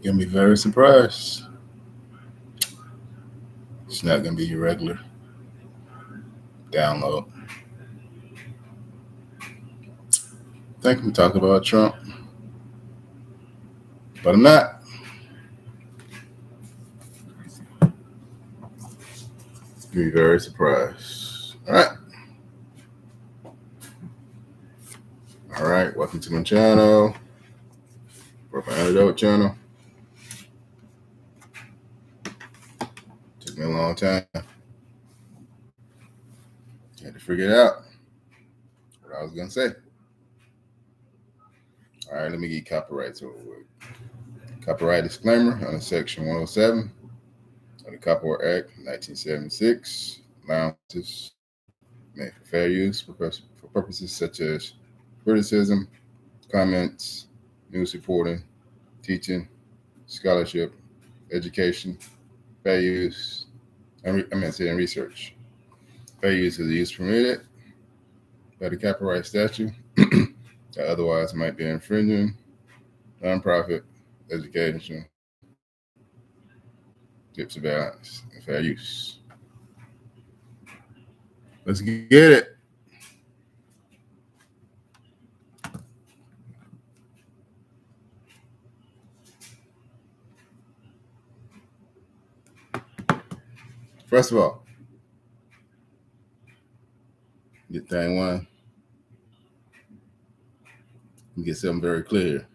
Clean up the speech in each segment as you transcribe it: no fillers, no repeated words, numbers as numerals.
You're gonna be very surprised. It's not gonna be your regular download. I think I'm talking about Trump, but I'm not. You'll be very surprised. All right. All right. Welcome to my channel. For my antidote channel. Took me a long time. Had to figure it out. What I was gonna say. All right, let me get copyrights over with. Copyright disclaimer under Section 107 of the Copyright Act 1976. Allowances made for fair use for purposes such as criticism, comments, news reporting, teaching, scholarship, education, fair use, and research. Fair use is the use permitted by the copyright statute that otherwise might be infringing, nonprofit, education, tips of balance, and fair use. Let's get it. First of all, get thing one. Get something very clear.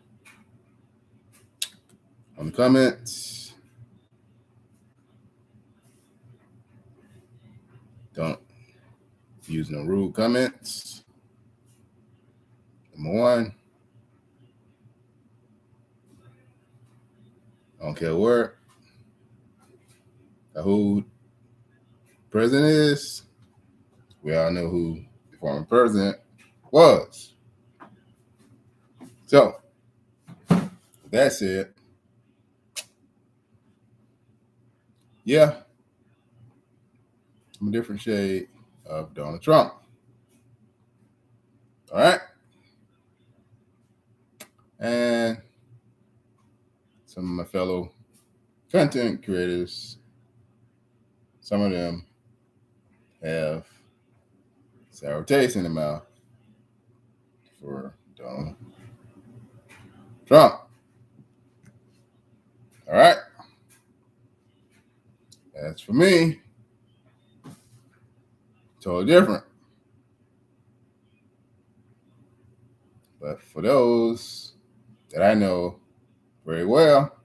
On the comments, don't use no rude comments. Number one, I don't care where, who president is. We all know who the former president was. So, with that said, yeah, I'm a different shade of Donald Trump. All right? And some of my fellow content creators, some of them have sour taste in the mouth for Donald Trump. All right? As for me, totally different. But for those that I know very well,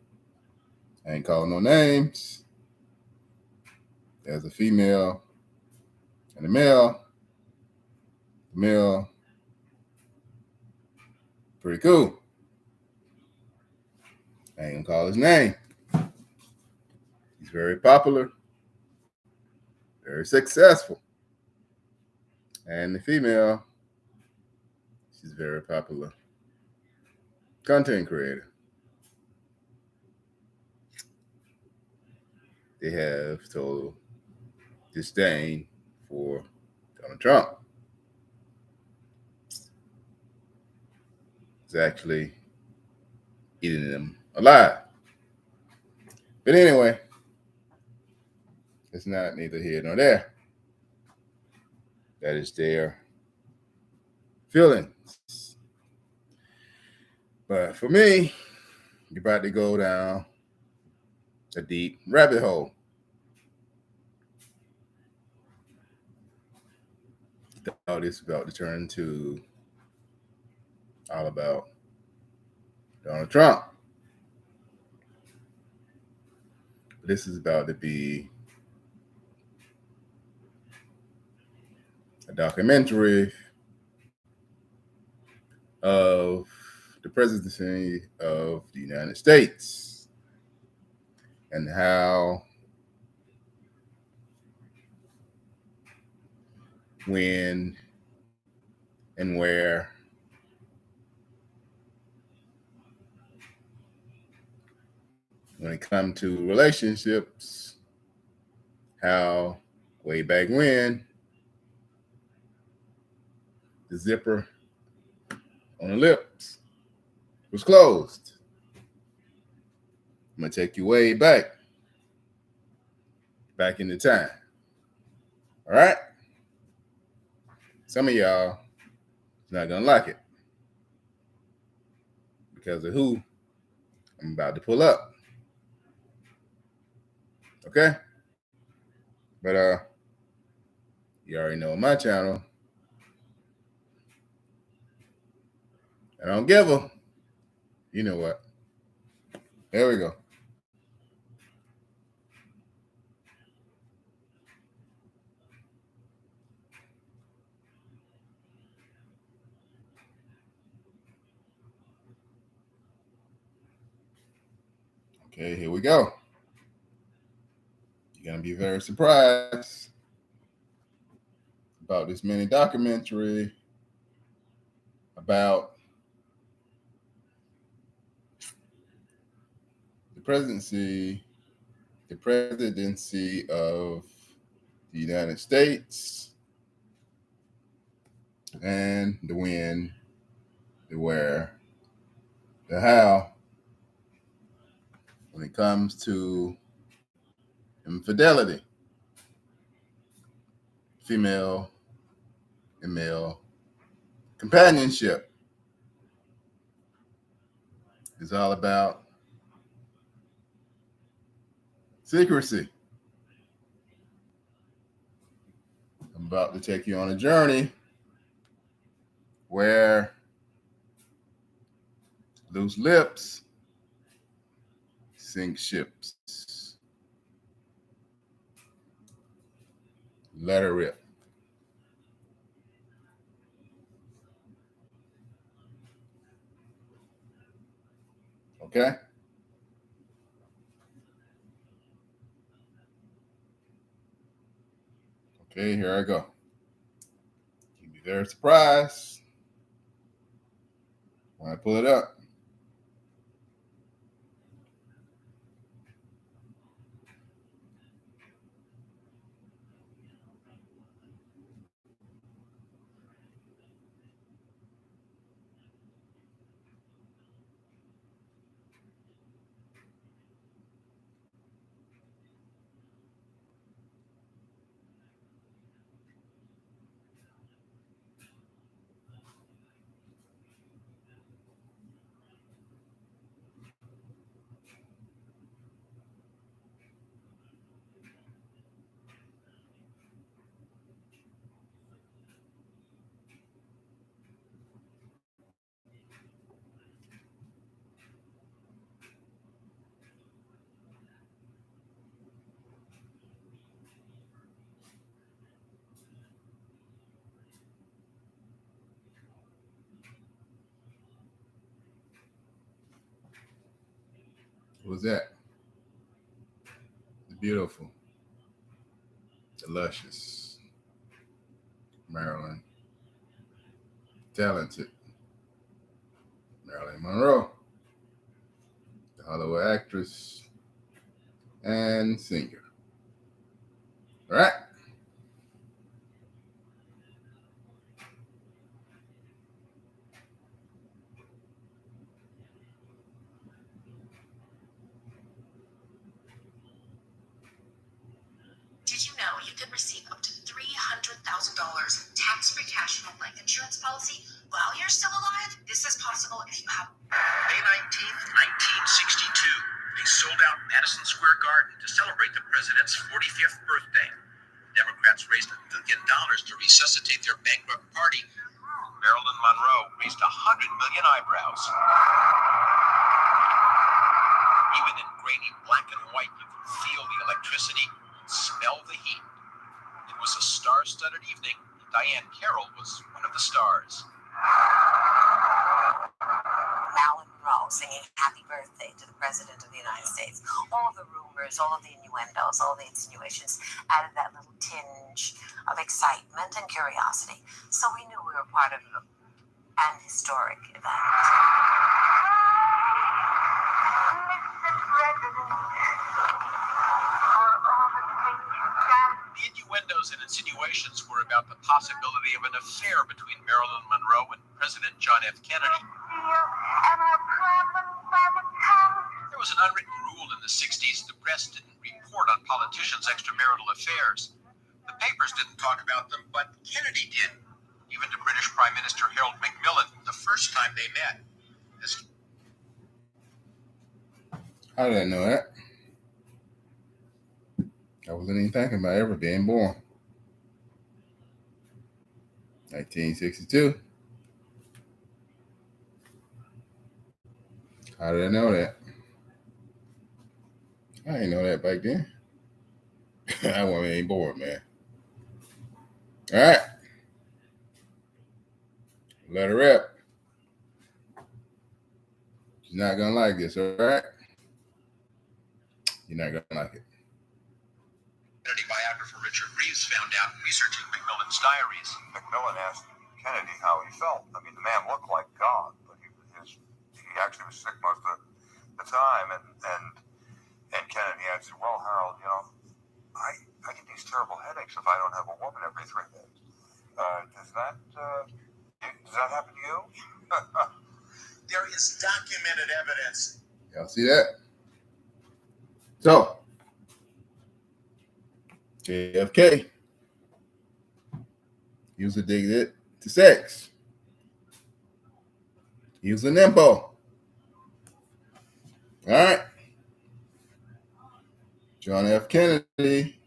I ain't calling no names. There's a female and a male. The male, pretty cool. I ain't gonna call his name. He's very popular, very successful. And the female, she's very popular content creator. They have total disdain for Donald Trump. It's actually eating them alive. But anyway, it's not neither here nor there. That is their feelings. But for me, you're about to go down a deep rabbit hole. All this about to turn into all about Donald Trump. This is about to be a documentary of the presidency of the United States and how, when, and where when it comes to relationships, how way back when the zipper on the lips was closed. I'm going to take you way back in the time. All right? Some of y'all is not going to like it because of who I'm about to pull up. Okay? But you already know my channel. I don't give a. You know what? There we go. Okay, here we go. You're going to be very surprised about this mini documentary about the presidency of the United States and the when, the where, the how when it comes to infidelity, female and male companionship. It's all about secrecy. I'm about to take you on a journey where loose lips sink ships. Let her rip. Okay? Okay, here I go. You'll be very surprised when I pull it up. What was that? The beautiful, the luscious, Marilyn, talented Marilyn Monroe, the Hollywood actress and singer. All right? Did you know you could receive up to $300,000 tax-free cash from a life insurance policy while you're still alive? This is possible if you have... May 19th, 1962, they sold out Madison Square Garden to celebrate the president's 45th birthday. Democrats raised $1 billion to resuscitate their bankrupt party. Marilyn Monroe raised 100 million eyebrows. Even in grainy black and white, you could feel the electricity, smell the heat. It was a star-studded evening. Diane Carroll was one of the stars. Marilyn Monroe singing happy birthday to the President of the United States. All of the rumors, all of the innuendos, all of the insinuations added that little tinge of excitement and curiosity. So we knew we were part of an historic event. The innuendos and insinuations were about the possibility of an affair between Marilyn Monroe and President John F. Kennedy. There was an unwritten ruled in the 60s, the press didn't report on politicians' extramarital affairs. The papers didn't talk about them, but Kennedy did. Even to British Prime Minister Harold Macmillan the first time they met. How did I know that? I wasn't even thinking about ever being born. 1962. How did I know that? I didn't know that back then. I wasn't even bored, man. All right. Let her rip. She's not going to like this, all right? You're not going to like it. Kennedy biographer Richard Reeves found out researching Macmillan's diaries. Macmillan asked Kennedy how he felt. I mean, the man looked like God, but he actually was sick most of the time. And Kennedy answered, "Well, Harold, you know, I get these terrible headaches if I don't have a woman every 3 days. Does that happen to you?" There is documented evidence. Y'all see that? So, JFK, he was addicted to sex. He was a nympho. All right. John F. Kennedy.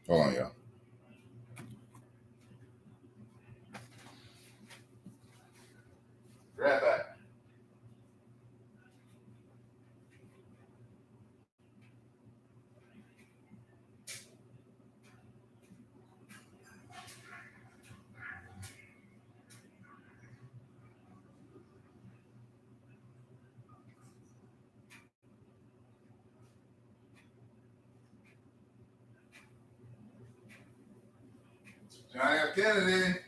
Hold on, y'all. Right back. John F. Kennedy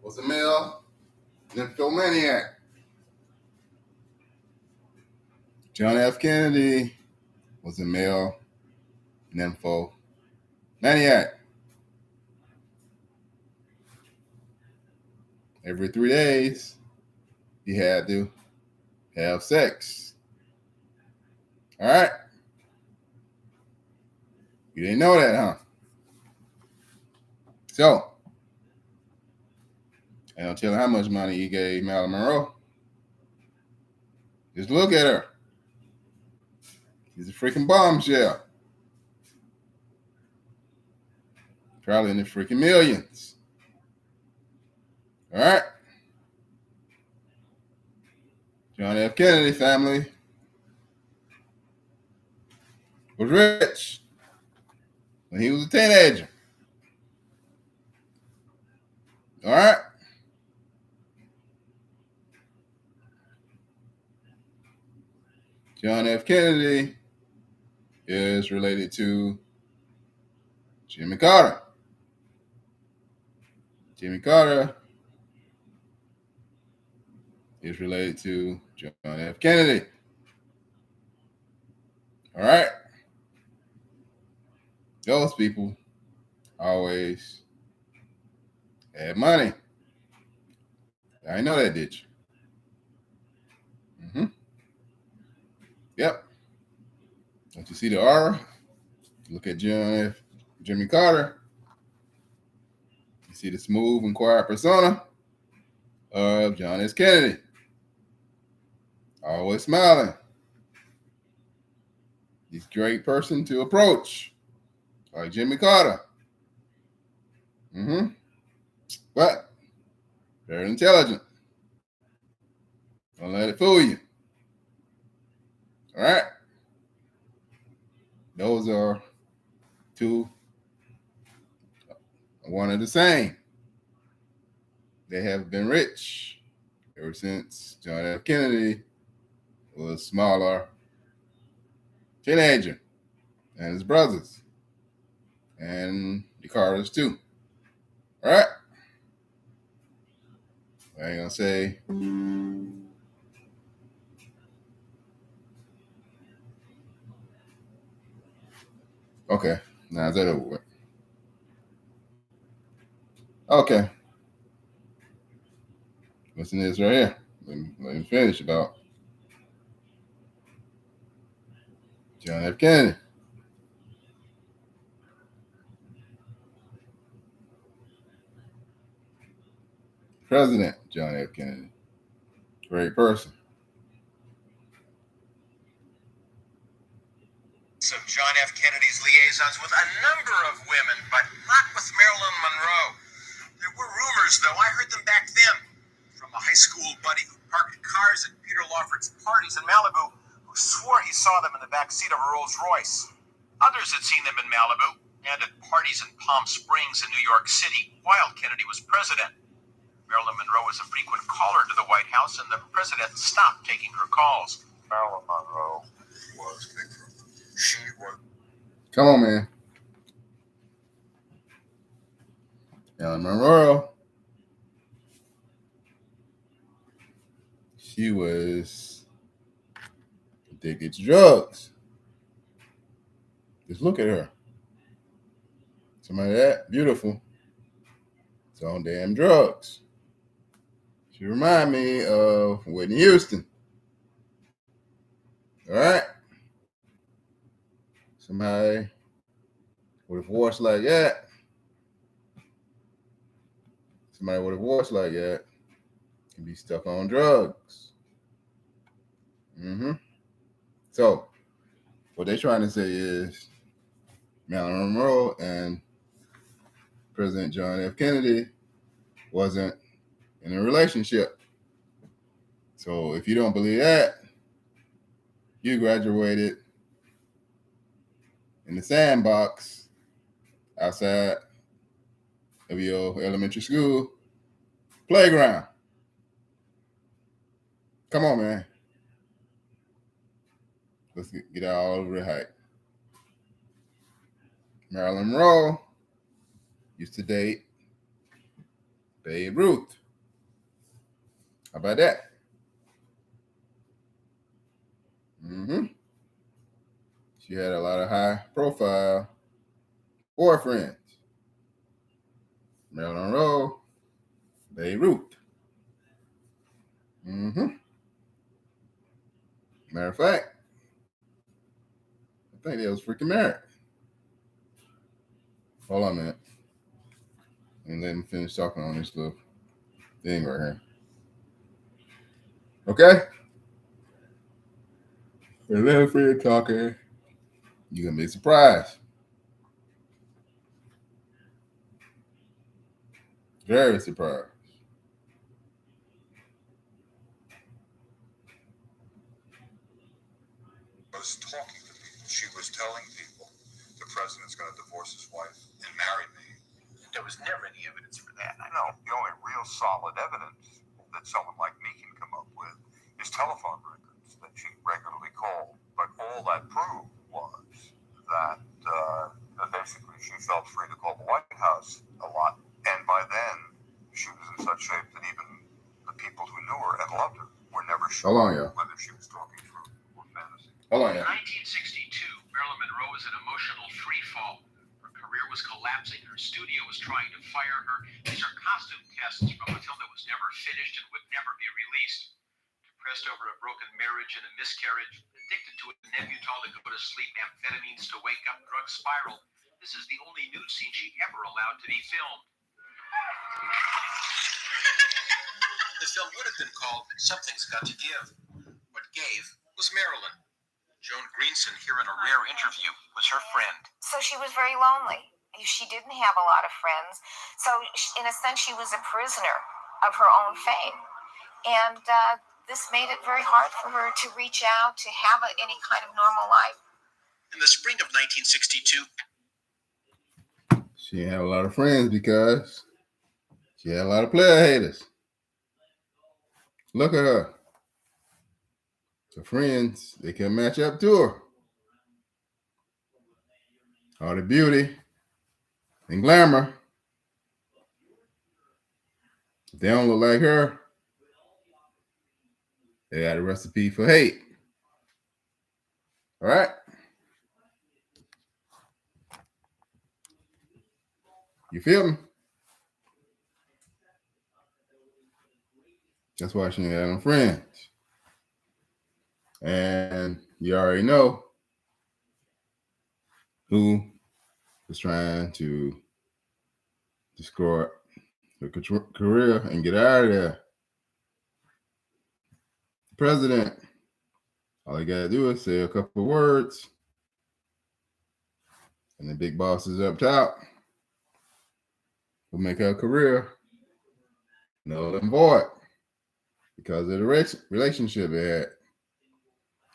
was a male nymphomaniac. John F. Kennedy was a male nymphomaniac. Every 3 days, he had to have sex. All right? You didn't know that, huh? So, I don't tell you how much money he gave Marilyn Monroe. Just look at her. She's a freaking bombshell. Probably in the freaking millions. All right? John F. Kennedy family was rich when he was a teenager. All right? John F. Kennedy is related to Jimmy Carter. Jimmy Carter is related to John F. Kennedy. All right? Those people always had money. I know that, did you? Yep. Don't you see the aura? Look at Jimmy Carter. You see the smooth and quiet persona of John S. Kennedy. Always smiling. He's a great person to approach, like Jimmy Carter. But very intelligent. Don't let it fool you. All right? Those are one of the same. They have been rich ever since John F. Kennedy was a smaller teenager, and his brothers, and the Carters too. All right? I ain't gonna say okay. Now is that over with? Okay. Listen to this right here. Let me finish about John F. Kennedy. President John F. Kennedy. Great person. Of John F. Kennedy's liaisons with a number of women, but not with Marilyn Monroe. There were rumors, though, I heard them back then, from a high school buddy who parked cars at Peter Lawford's parties in Malibu, who swore he saw them in the back seat of a Rolls Royce. Others had seen them in Malibu and at parties in Palm Springs and New York City while Kennedy was president. Marilyn Monroe was a frequent caller to the White House, and the president stopped taking her calls. Marilyn Monroe was kicked from. She was. Come on, man. Marilyn Monroe. She was addicted to drugs. Just look at her. Somebody that beautiful. It's on damn drugs. She remind me of Whitney Houston. All right. Somebody with a voice like that. Somebody with a voice like that can be stuck on drugs. So, what they're trying to say is Marilyn Monroe and President John F. Kennedy wasn't in a relationship. So, if you don't believe that, you graduated in the sandbox outside of your elementary school playground. Come on, man. Let's get all over the hype. Marilyn Monroe used to date Babe Ruth. How about that? She had a lot of high-profile boyfriends. Marilyn Monroe, Babe Ruth. Matter of fact, I think they was freaking married. Hold on a minute. And let me finish talking on this little thing right here. Okay? And let me finish talking. You're going to be surprised. Very surprised. Was talking to people. She was telling people the president's going to divorce his wife and marry me. There was never any evidence for that. I know. The only real solid evidence that someone like me can come up with is telephone records that she regularly called. But all that proved was that basically she felt free to call the White House a lot. And by then, she was in such shape that even the people who knew her and loved her were never sure whether she was talking truth or fantasy. Hold on, In 1962, Marilyn Monroe was in emotional free fall. Her career was collapsing. Her studio was trying to fire her. These are costume casts from a film that was never finished and would never be released. Depressed over a broken marriage and a miscarriage, addicted to a Nembutal to go to sleep, amphetamines to wake up, drug spiral. This is the only nude scene she ever allowed to be filmed. The film would have been called Something's Got to Give. What gave was Marilyn. Joan Greenson, here in a rare interview, was her friend. So she was very lonely. She didn't have a lot of friends. So in a sense, she was a prisoner of her own fame. And this made it very hard for her to reach out, to have any kind of normal life. In the spring of 1962, she had a lot of friends because she had a lot of player haters. Look at her. The friends, they can match up to her. All the beauty and glamour. If they don't look like her, they got a recipe for hate. All right? You feel me? That's why she ain't had no friends. And you already know who was trying to destroy her career and get out of there. The president, all you gotta do is say a couple of words, and the big bosses up top will make her career null and void because of the relationship they had.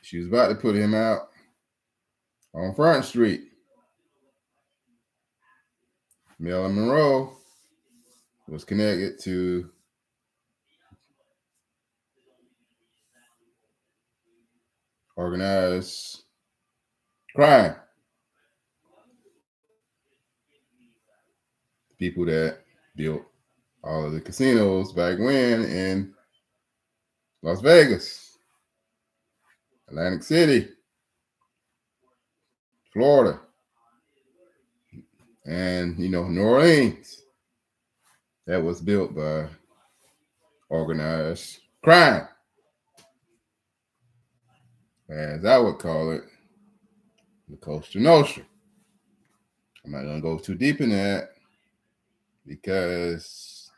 She was about to put him out on Front Street. Marilyn Monroe was connected to organized crime. People that built all of the casinos back when in Las Vegas, Atlantic City, Florida, and New Orleans. That was built by organized crime, as I would call it, the Costa Nostra. I'm not going to go too deep in that because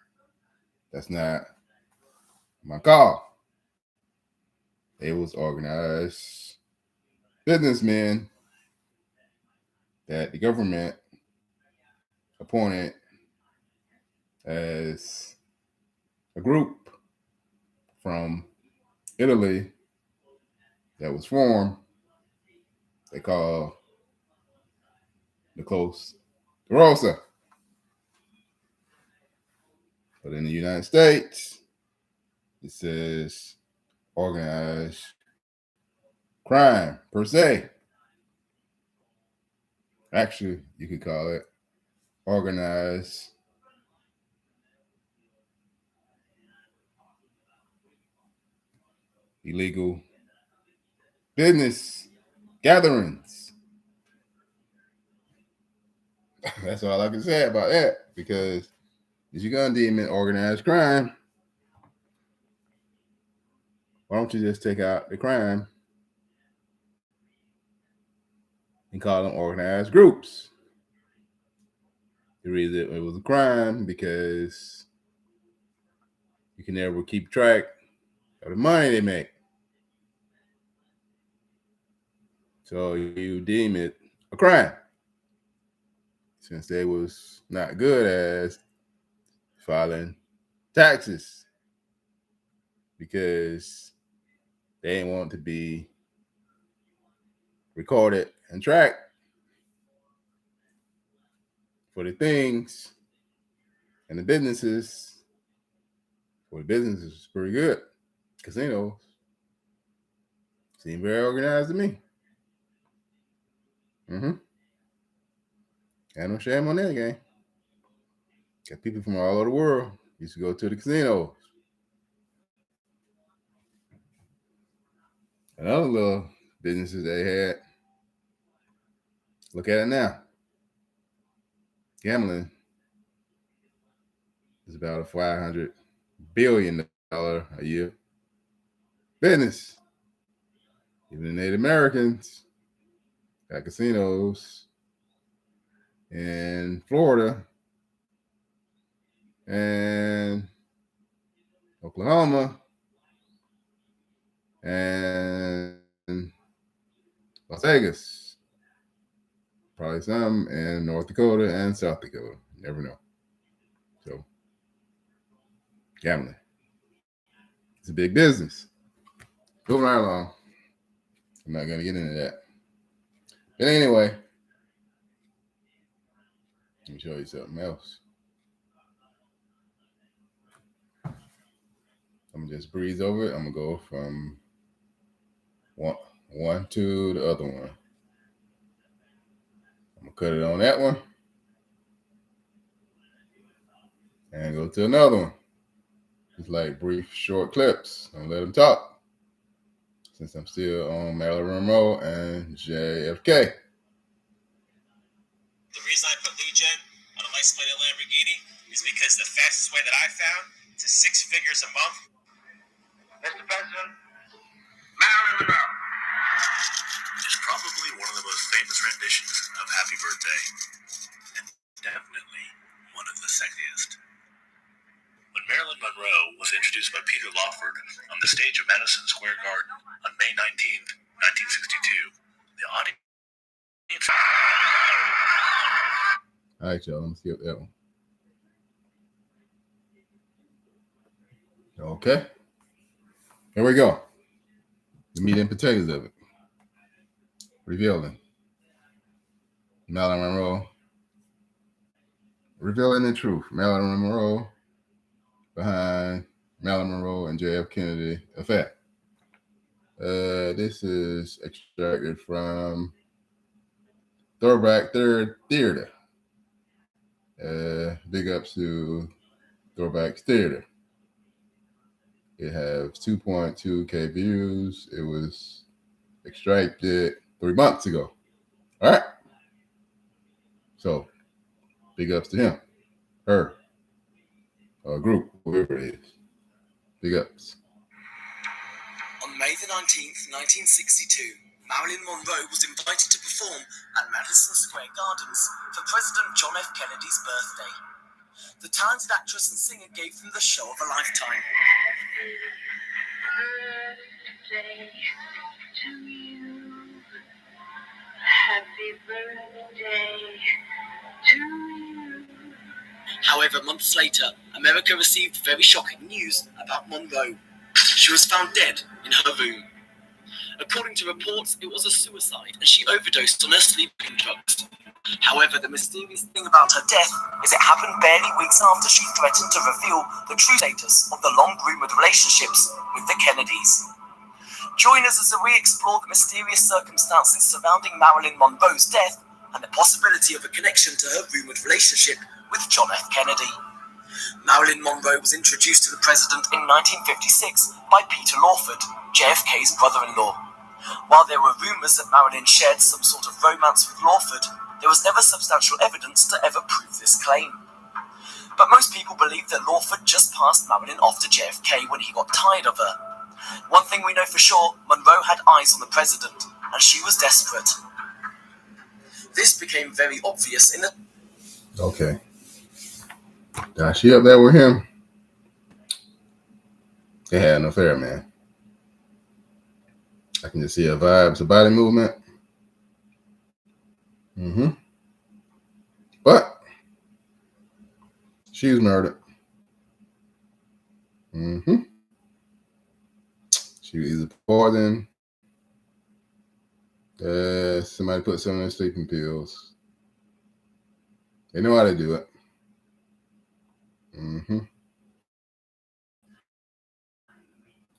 that's not my call. It was organized businessmen that the government appointed as a group from Italy that was formed. They call the Costa Rosa. But in the United States, it says organized crime per se. Actually, you could call it organized illegal business gatherings. That's all I can say about that, because if you're going to deem it organized crime, why don't you just take out the crime and call them organized groups? The reason it was a crime because you can never keep track of the money they make. So you deem it a crime, since they was not good as filing taxes, because they didn't want to be recorded and tracked for the things and the businesses. For the businesses, it's pretty good. Casinos seem very organized to me. Got no shame on that game. Got people from all over the world used to go to the casinos. And other little businesses they had. Look at it now. Gambling is about a $500 billion a year business. Even the Native Americans got casinos in Florida and Oklahoma and Las Vegas. Probably some in North Dakota and South Dakota. You never know. So, gambling. It's a big business. Moving right along. I'm not going to get into that. But anyway, let me show you something else. I'm going to just breeze over it. I'm going to go from one to the other one. I'm going to cut it on that one. And go to another one. Just like brief, short clips. Don't let them talk. Since I'm still on Marilyn Monroe and JFK. The reason I put lead gen on a license plate Lamborghini is because the fastest way that I found to 6 figures a month Mr. President, Marilyn Monroe. Is probably one of the most famous renditions of Happy Birthday, and definitely one of the sexiest. When Marilyn Monroe was introduced by Peter Lawford on the stage of Madison Square Garden on May 19th, 1962, the audience... All right, y'all. Let me skip that one. Okay. Here we go. The meat and potatoes of it. Revealing Marilyn Monroe. Revealing the truth. Marilyn Monroe behind Marilyn Monroe and J.F. Kennedy affair. This is extracted from Throwback Theater. Big ups to Throwback Theater. It has 2.2K views. It was extracted 3 months ago. All right. So, big ups to him, her, group, whoever it is. Big ups. On May the 19th, 1962, Marilyn Monroe was invited to perform at Madison Square Gardens for President John F. Kennedy's birthday. The talented actress and singer gave them the show of a lifetime. Birthday to you. Happy birthday to you. However, months later, America received very shocking news about Monroe. She was found dead in her room. According to reports, it was a suicide and she overdosed on her sleeping drugs. However, the mysterious thing about her death is it happened barely weeks after she threatened to reveal the true status of the long-rumored relationships with the Kennedys. Join us as we explore the mysterious circumstances surrounding Marilyn Monroe's death and the possibility of a connection to her rumored relationship with John F. Kennedy. Marilyn Monroe was introduced to the president in 1956 by Peter Lawford, JFK's brother-in-law. While there were rumors that Marilyn shared some sort of romance with Lawford, there was never substantial evidence to ever prove this claim. But most people believe that Lawford just passed Marilyn off to JFK when he got tired of her. One thing we know for sure, Monroe had eyes on the president, and she was desperate. This became very obvious in the... Okay. Now she up there with him. They had an affair, man. I can just see her vibes, her body movement. But she was murdered. She was either poisoned. Somebody put some in her sleeping pills. They know how to do it.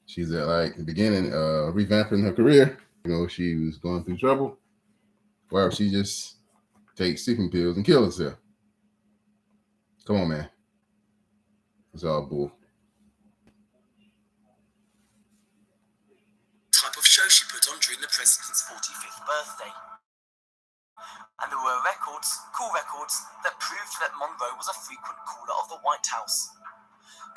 She's at like the beginning, revamping her career. You know, she was going through trouble. Or she just takes sleeping pills and kill herself. Come on, man. It's all bull. Type of show she put on during the president's 45th birthday. And there were cool records, that proved that Monroe was a frequent caller of the White House.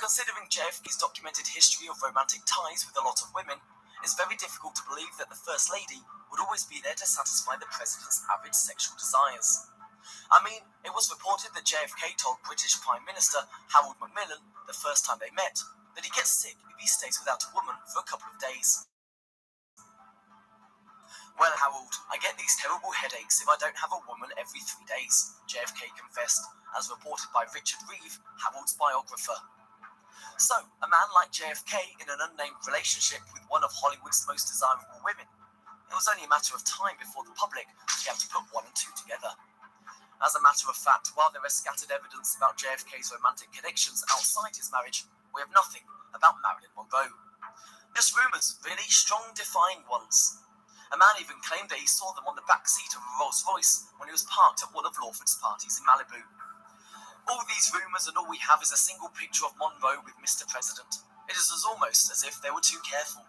Considering JFK's documented history of romantic ties with a lot of women, it's very difficult to believe that the First Lady would always be there to satisfy the president's average sexual desires. I mean, it was reported that JFK told British Prime Minister Harold Macmillan the first time they met that he gets sick if he stays without a woman for a couple of days. Well, Harold, I get these terrible headaches if I don't have a woman every 3 days, JFK confessed, as reported by Richard Reeve, Harold's biographer. So, a man like JFK in an unnamed relationship with one of Hollywood's most desirable women, it was only a matter of time before the public began to put one and two together. As a matter of fact, while there is scattered evidence about JFK's romantic connections outside his marriage, we have nothing about Marilyn Monroe. Just rumours, really strong, defying ones. A man even claimed that he saw them on the back seat of a Rolls Royce when he was parked at one of Lawford's parties in Malibu. All these rumours and all we have is a single picture of Monroe with Mr. President. It is almost as if they were too careful.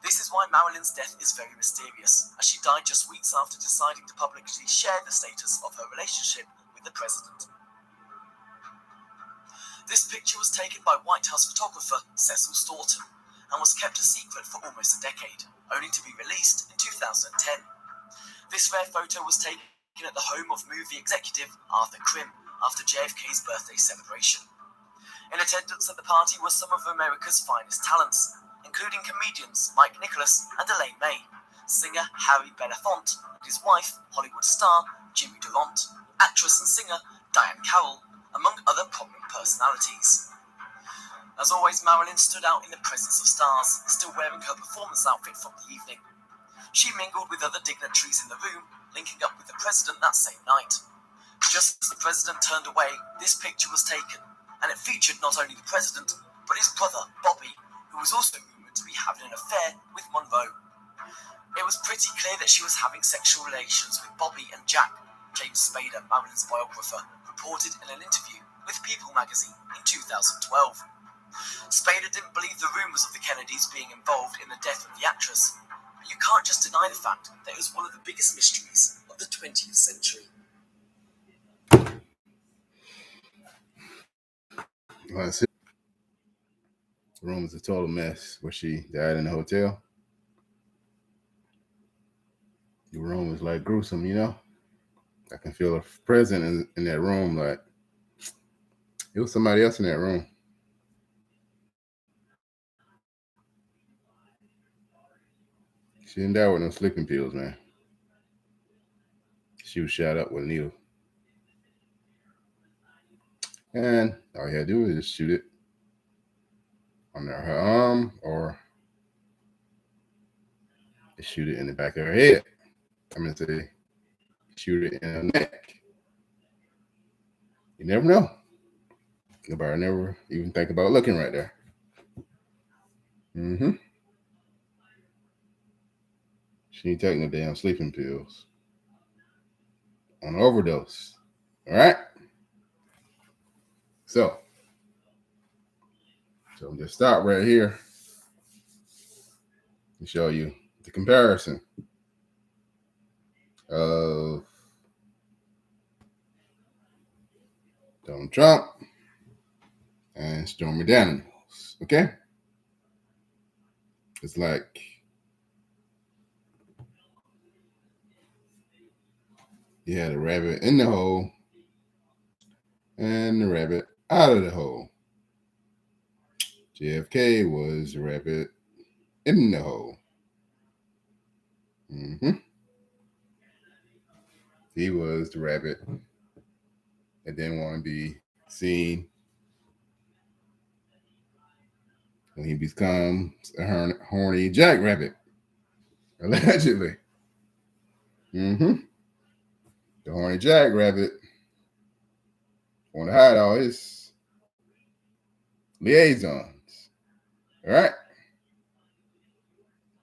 This is why Marilyn's death is very mysterious, as she died just weeks after deciding to publicly share the status of her relationship with the president. This picture was taken by White House photographer Cecil Staunton, and was kept a secret for almost a decade, only to be released in 2010. This rare photo was taken at the home of movie executive Arthur Krim after JFK's birthday celebration. In attendance at the party were some of America's finest talents, including comedians Mike Nicholas and Elaine May, singer Harry Belafonte and his wife, Hollywood star Jimmy Durant, actress and singer Diane Carroll, among other prominent personalities. As always, Marilyn stood out in the presence of stars, still wearing her performance outfit from the evening. She mingled with other dignitaries in the room, linking up with the president that same night. Just as the president turned away, this picture was taken, and it featured not only the president, but his brother, Bobby, who was also rumored to be having an affair with Monroe. It was pretty clear that she was having sexual relations with Bobby and Jack, James Spader, Marilyn's biographer, reported in an interview with People magazine in 2012. Spader didn't believe the rumors of the Kennedys being involved in the death of the actress, but you can't just deny the fact that it was one of the biggest mysteries of the 20th century. That's it. The room is a total mess where she died in the hotel. The room is like gruesome, you know? I can feel a presence in that room, like it was somebody else in that room. She didn't die with no sleeping pills, man. She was shot up with a needle. And all you had to do is just shoot it under her arm or shoot it in the back of her head. I'm going to say shoot it in her neck. You never know. Nobody never even think about looking right there. She ain't taking no damn sleeping pills. On overdose. All right? So I'm just stop right here and show you the comparison of Donald Trump and Stormy Daniels. Okay? It's like you had a rabbit in the hole and the rabbit out of the hole. JFK was the rabbit in the hole. He was the rabbit that didn't want to be seen when he becomes a horny jackrabbit, allegedly. The horny jackrabbit want to hide all his liaisons. All right?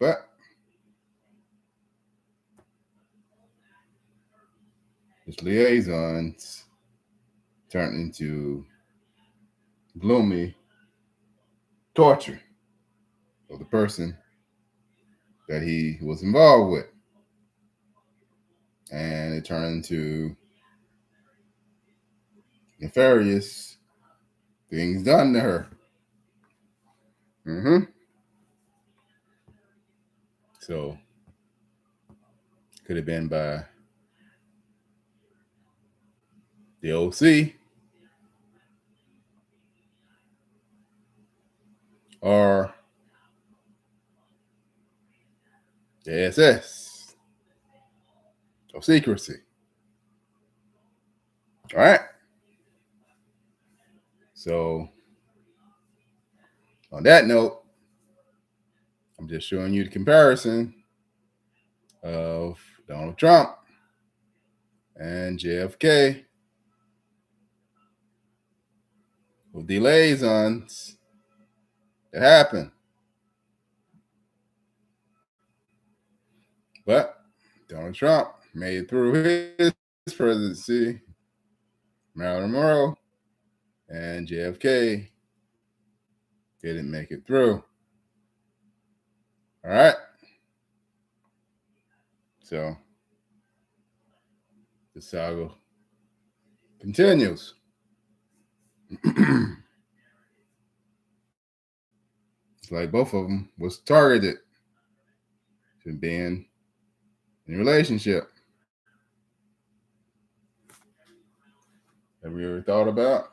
But his liaisons turned into gloomy torture of the person that he was involved with. And it turned into nefarious things done to her. So could have been by the OC or the SS or secrecy. All right. So on that note, I'm just showing you the comparison of Donald Trump and JFK with the liaisons that happened. But Donald Trump made it through his presidency. Marilyn Monroe and JFK didn't make it through. All right. So the saga continues. like both of them was targeted to being in a relationship. Have you ever thought about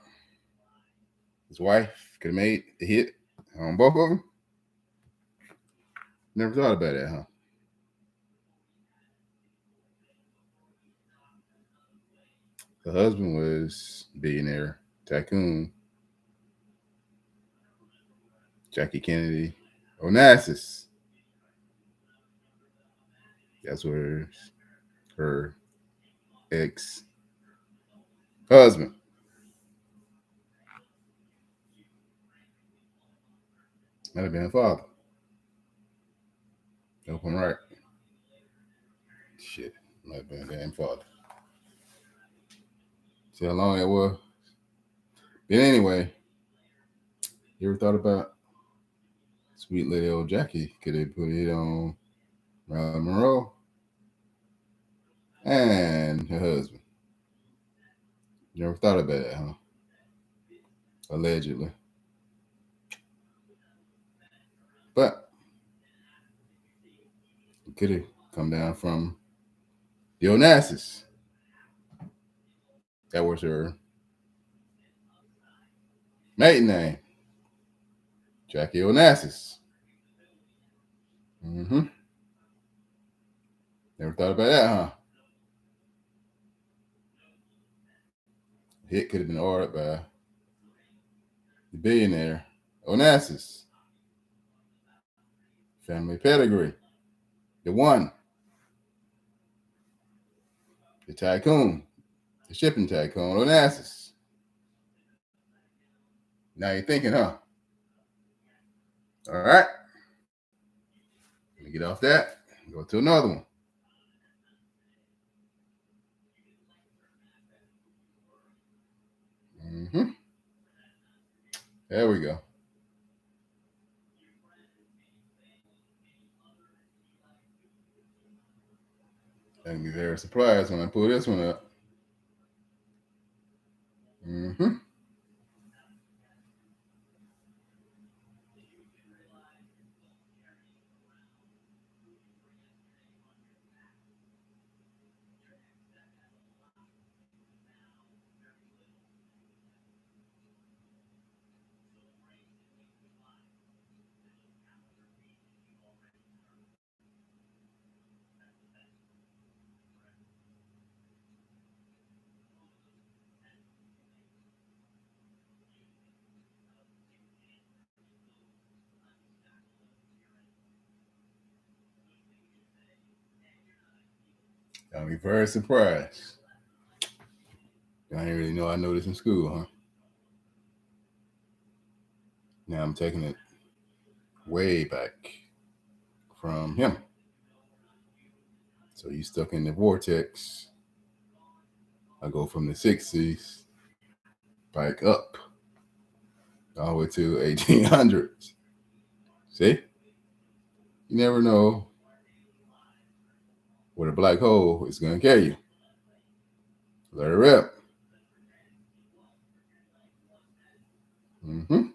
his wife could have made the hit on both of them? Never thought about that, huh? The husband was billionaire tycoon Jackie Kennedy Onassis. That's where her ex-husband. Might have been a father. I hope I'm right. Shit, might have been a damn father. See how long that was? But anyway, you ever thought about sweet little old Jackie? Could they put it on Marilyn Monroe and her husband? You never thought about that, huh? Allegedly. But it could have come down from the Onassis. That was her maiden name. Jackie Onassis. Mm-hmm. Never thought about that, huh? Hit could have been ordered by the billionaire Onassis. Family pedigree. The one. The tycoon. The shipping tycoon Onassis. Now you're thinking, huh? All right. Let me get off that and go to another one. Mm-hmm. There we go. I'm going to be very surprised when I pull this one up. Mm-hmm. I'll be very surprised. I didn't really know I know this in school, huh? Now I'm taking it way back from him. So you stuck in the vortex. I go from the 60s back up all the way to 1800s. See? You never know where the black hole is going to carry you. Let it rip. Mm-hmm.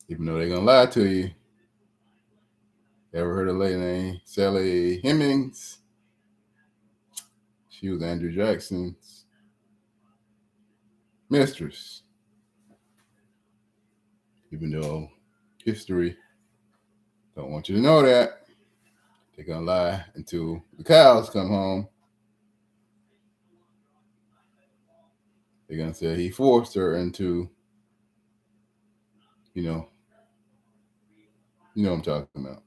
Even though they're going to lie to you. Ever heard of a lady named Sally Hemings? She was Andrew Jackson's mistress. Even though history don't want you to know that. They're going to lie until the cows come home. They're going to say he forced her into, you know what I'm talking about.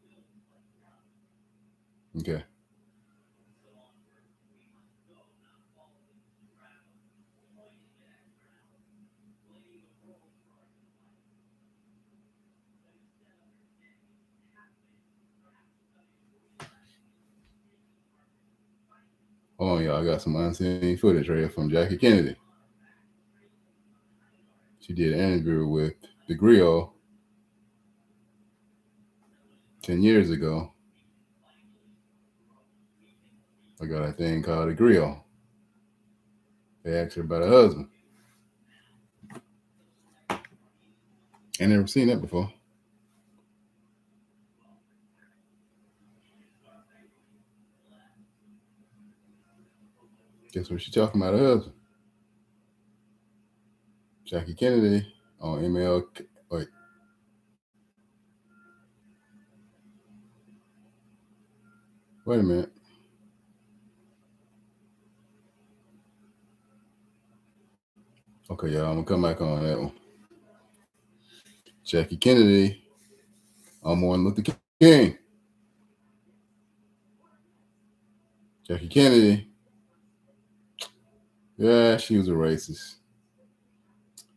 Okay. Hold on, y'all. I got some unseen footage right here from Jackie Kennedy. She did an interview with The Grill 10 years ago. I got a thing called a grill. They asked her about her husband. I never seen that before. Guess what she talking about her husband? Jackie Kennedy on ML. Wait. Wait a minute. Okay, y'all, I'm gonna come back on that one. Jackie Kennedy on Martin Luther King. Jackie Kennedy. Yeah, she was a racist.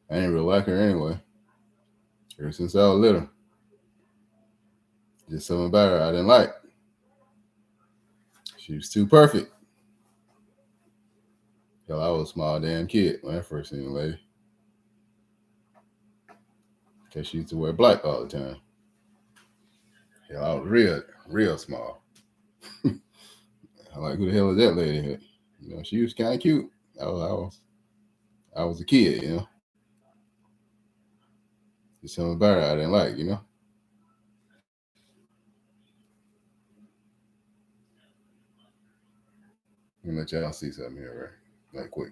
I didn't really like her anyway. Ever since I was little. Just something about her I didn't like. She was too perfect. Hell, I was a small damn kid when I first seen the lady. Because she used to wear black all the time. Hell, I was real small. I'm like, who the hell is that lady? You know, she was kind of cute. I was a kid, you know. There's something about her I didn't like, you know. Let me let y'all see something here, right? Like quick.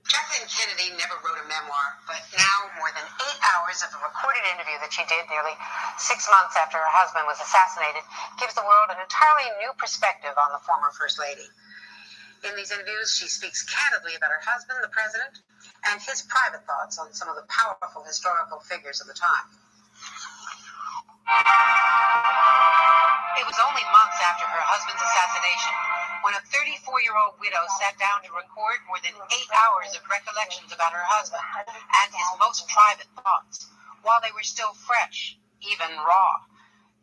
Jacqueline Kennedy never wrote a memoir, but now more than 8 hours of a recorded interview that she did nearly 6 months after her husband was assassinated gives the world an entirely new perspective on the former First Lady. In these interviews, she speaks candidly about her husband, the president, and his private thoughts on some of the powerful historical figures of the time. It was only months after her husband's assassination when a 34-year-old widow sat down to record more than 8 hours of recollections about her husband and his most private thoughts, while they were still fresh, even raw.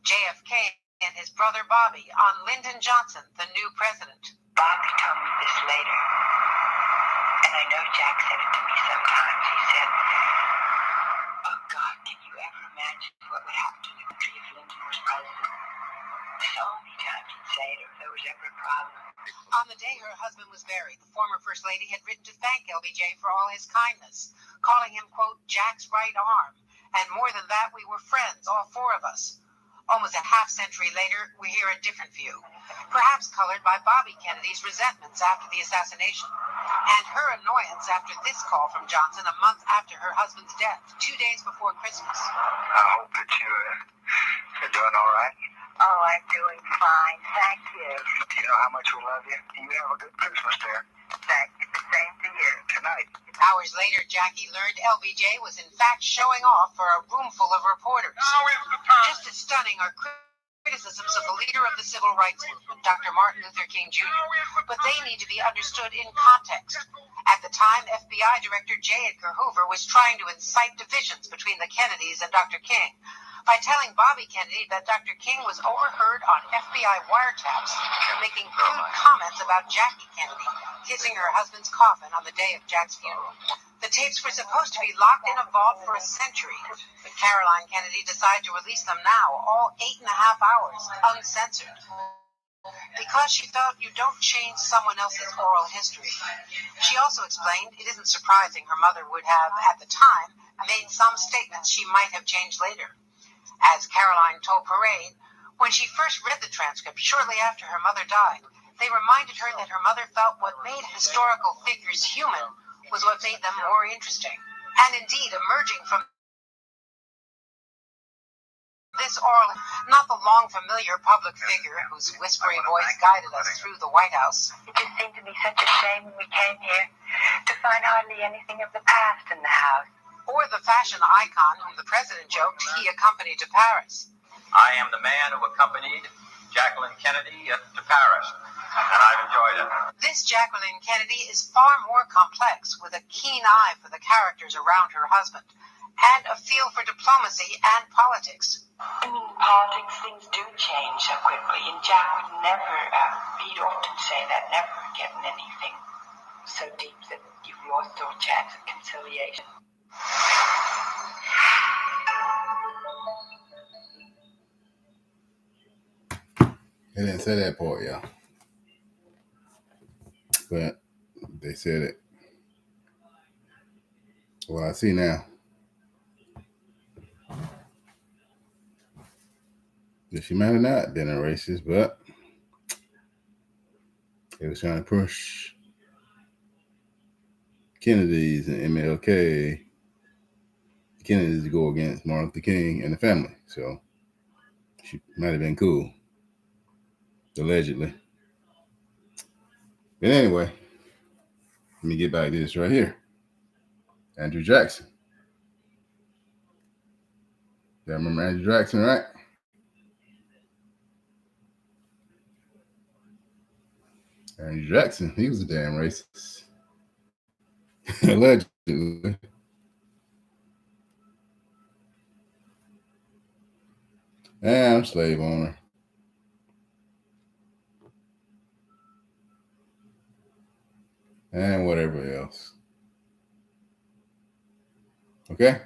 JFK and his brother Bobby on Lyndon Johnson, the new president. Bobby told me this later, and I know Jack said it to me sometimes. He said, "Oh God, can you ever imagine what would happen to the country if Lyndon was president?" So many times he'd say it if there was ever a problem. On the day her husband was buried, the former First Lady had written to thank LBJ for all his kindness, calling him, quote, Jack's right arm. And more than that, we were friends, all four of us. Almost a half-century later, we hear a different view, perhaps colored by Bobby Kennedy's resentments after the assassination, and her annoyance after this call from Johnson a month after her husband's death, 2 days before Christmas. I hope that you're doing all right. Oh, I'm doing fine, thank you. Do you know how much we love you? You have a good Christmas, dear. Thank you, the same to you. Tonight. Hours later, Jackie learned LBJ was in fact showing off for a room full of reporters. Just as stunning are criticisms of the leader of the civil rights movement, Dr. Martin Luther King Jr., but they need to be understood in context. At the time, FBI Director J. Edgar Hoover was trying to incite divisions between the Kennedys and Dr. King by telling Bobby Kennedy that Dr. King was overheard on FBI wiretaps making crude comments about Jackie Kennedy kissing her husband's coffin on the day of Jack's funeral. The tapes were supposed to be locked in a vault for a century, but Caroline Kennedy decided to release them now, all 8.5 hours, uncensored. Because she felt you don't change someone else's oral history. She also explained it isn't surprising her mother would have, at the time, made some statements she might have changed later. As Caroline told Parade, when she first read the transcript shortly after her mother died, they reminded her that her mother felt what made historical figures human was what made them more interesting. And indeed, emerging from this oral, not the long familiar public figure whose whispery voice guided us through the White House. It just seemed to me such a shame when we came here to find hardly anything of the past in the house. Or the fashion icon whom the president joked he accompanied to Paris. I am the man who accompanied Jacqueline Kennedy to Paris, and I've enjoyed it. This Jacqueline Kennedy is far more complex, with a keen eye for the characters around her husband, and a feel for diplomacy and politics. In politics, things do change so quickly, and Jack would never, he'd often say that, never getting anything so deep that you've lost all chance of conciliation. They didn't say that part, y'all. But they said it. Well, I see now. She might have not been a racist, but they was trying to push Kennedy's and MLK Kennedys to go against Martin Luther King and the family. So she might have been cool, allegedly. But anyway, let me get back to this right here. Andrew Jackson. Y'all remember Andrew Jackson, right? Andrew Jackson, he was a damn racist. Allegedly. And slave owner. And whatever else. Okay?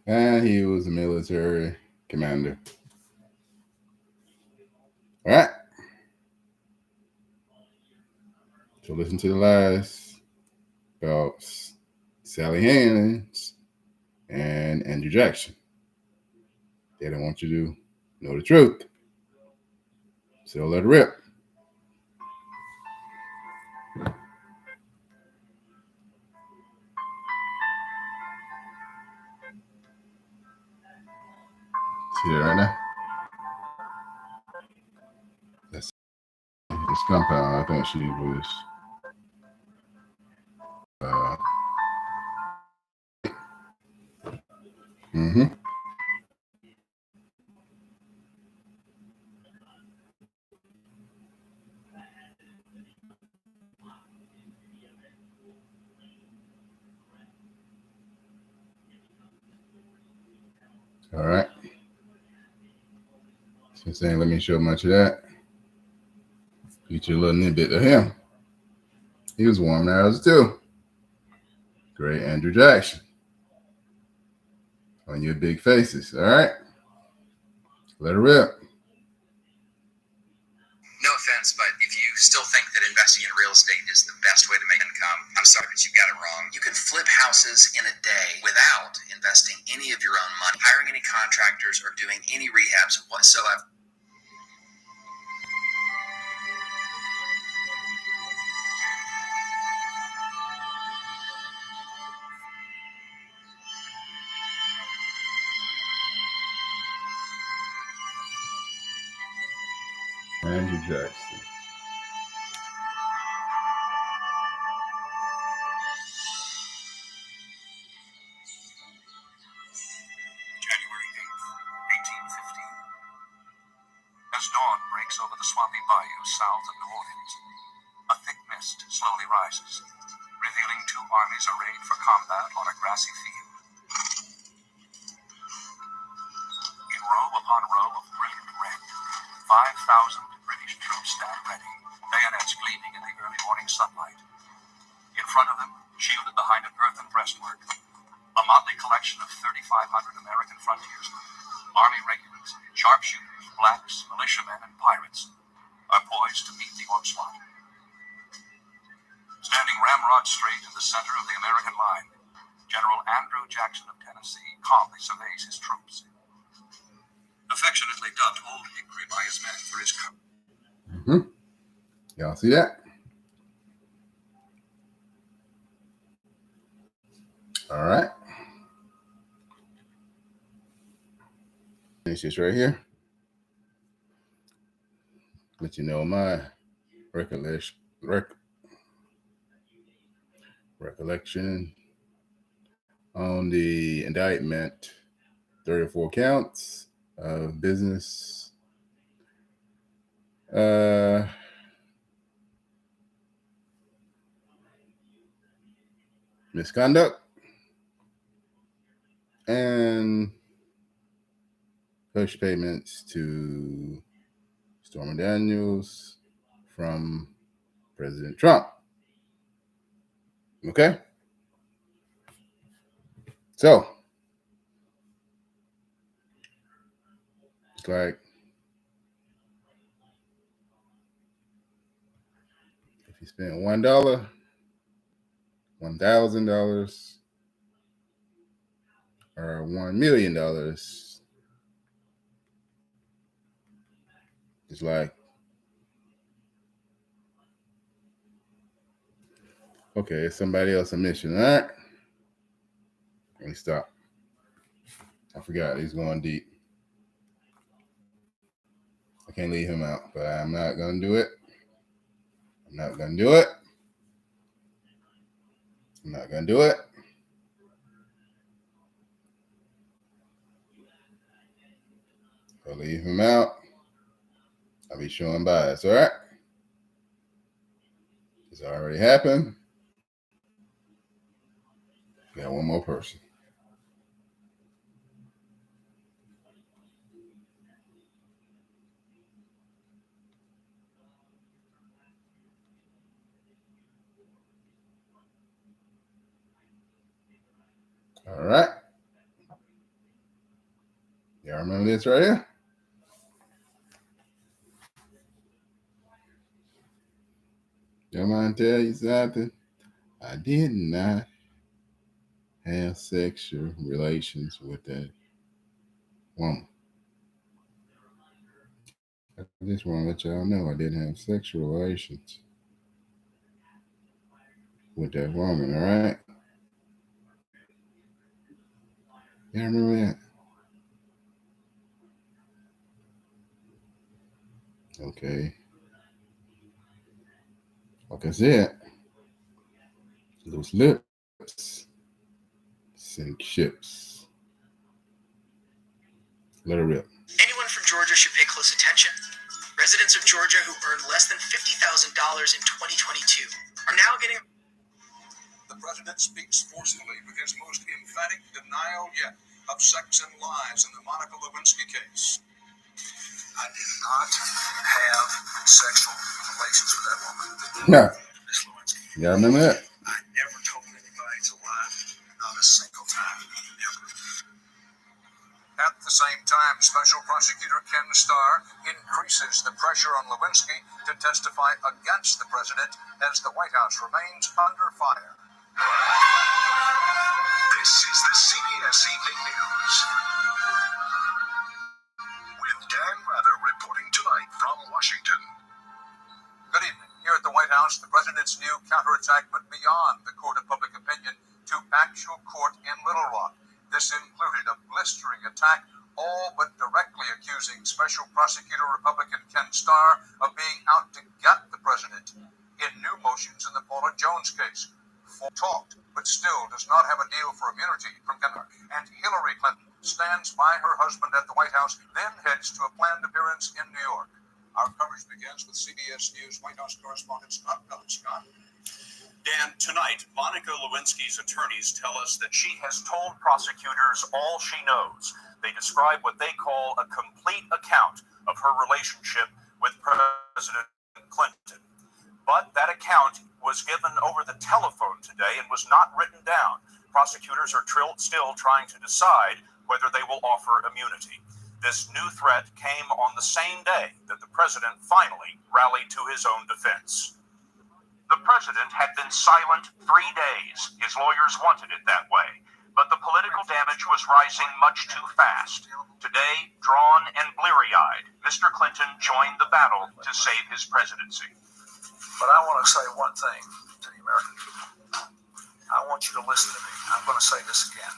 And he was a military commander. All right? So listen to the lies about Sally Haynes and Andrew Jackson. They don't want you to know the truth. So let it rip. See that right now? That's this compound. I think she was All right. Since ain't let me show much of that. Get you a little nibit of him. He was warm hours too. Great Andrew Jackson. On your big faces, all right? Let it rip. No offense, but if you still think that investing in real estate is the best way to make income, I'm sorry, but you got it wrong. You can flip houses in a day without investing any of your own money, hiring any contractors, or doing any rehabs whatsoever. Andrew Jackson. January 8th, 1815. As dawn breaks over the swampy bayou south of New Orleans, a thick mist slowly rises, revealing two armies arrayed for combat on a grassy field. In row upon row of brilliant red, 5,000 British troops stand ready, bayonets gleaming in the early morning sunlight. In front of them, shielded behind an earthen breastwork, a motley collection of 3,500 American frontiersmen, army regulars, sharpshooters, blacks, militiamen, and pirates are poised to meet the onslaught. Standing ramrod straight in the center of the American line, General Andrew Jackson of Tennessee calmly surveys his troops. Affectionately dubbed Old Hickory by his men for his courage. Y'all see that? All right. Finish this right here. Let you know my recollection on the indictment. 34 counts of business misconduct and hush payments to Stormy Daniels from President Trump. Okay? So, It's like if you spend $1, $1,000, or $1 million, it's like, okay, it's somebody else's mission. All right. Let me stop. I forgot he's going deep. I can't leave him out, but I'm not going to do it. I'm not going to do it. I'm not going to do it. I'll leave him out. I'll be showing bias, all right? It's already happened. Got one more person. All right. Y'all remember this right here? Y'all mind tell you something? I did not have sexual relations with that woman. I just want to let y'all know I didn't have sexual relations with that woman, all right? Y'all remember that? Okay. Like I said, loose lips sink ships. Let her rip. Anyone from Georgia should pay close attention. Residents of Georgia who earned less than $50,000 in 2022 are now getting... The president speaks forcefully with his most emphatic denial yet of sex and lies in the Monica Lewinsky case. I did not have sexual relations with that woman. No. Miss Lewinsky. Y'all remember that? I never told anybody to lie. Not a single time. Never. At the same time, Special Prosecutor Ken Starr increases the pressure on Lewinsky to testify against the president as the White House remains under fire. This is the CBS Evening News. With Dan Rather reporting tonight from Washington. Good evening. Here at the White House, the president's new counterattack went beyond the court of public opinion to actual court in Little Rock. This included a blistering attack, all but directly accusing Special Prosecutor Republican Ken Starr of being out to get the president in new motions in the Paula Jones case. Talked, but still does not have a deal for immunity from Kennedy. And Hillary Clinton stands by her husband at the White House, then heads to a planned appearance in New York. Our coverage begins with CBS News White House correspondent Scott Pelley. Scott. Dan, tonight, Monica Lewinsky's attorneys tell us that she has told prosecutors all she knows. They describe what they call a complete account of her relationship with President Clinton. But that account was given over the telephone today and was not written down. Prosecutors are still trying to decide whether they will offer immunity. This new threat came on the same day that the president finally rallied to his own defense. The president had been silent 3 days. His lawyers wanted it that way. But the political damage was rising much too fast. Today, drawn and bleary-eyed, Mr. Clinton joined the battle to save his presidency. But I want to say one thing to the American people. I want you to listen to me. I'm going to say this again.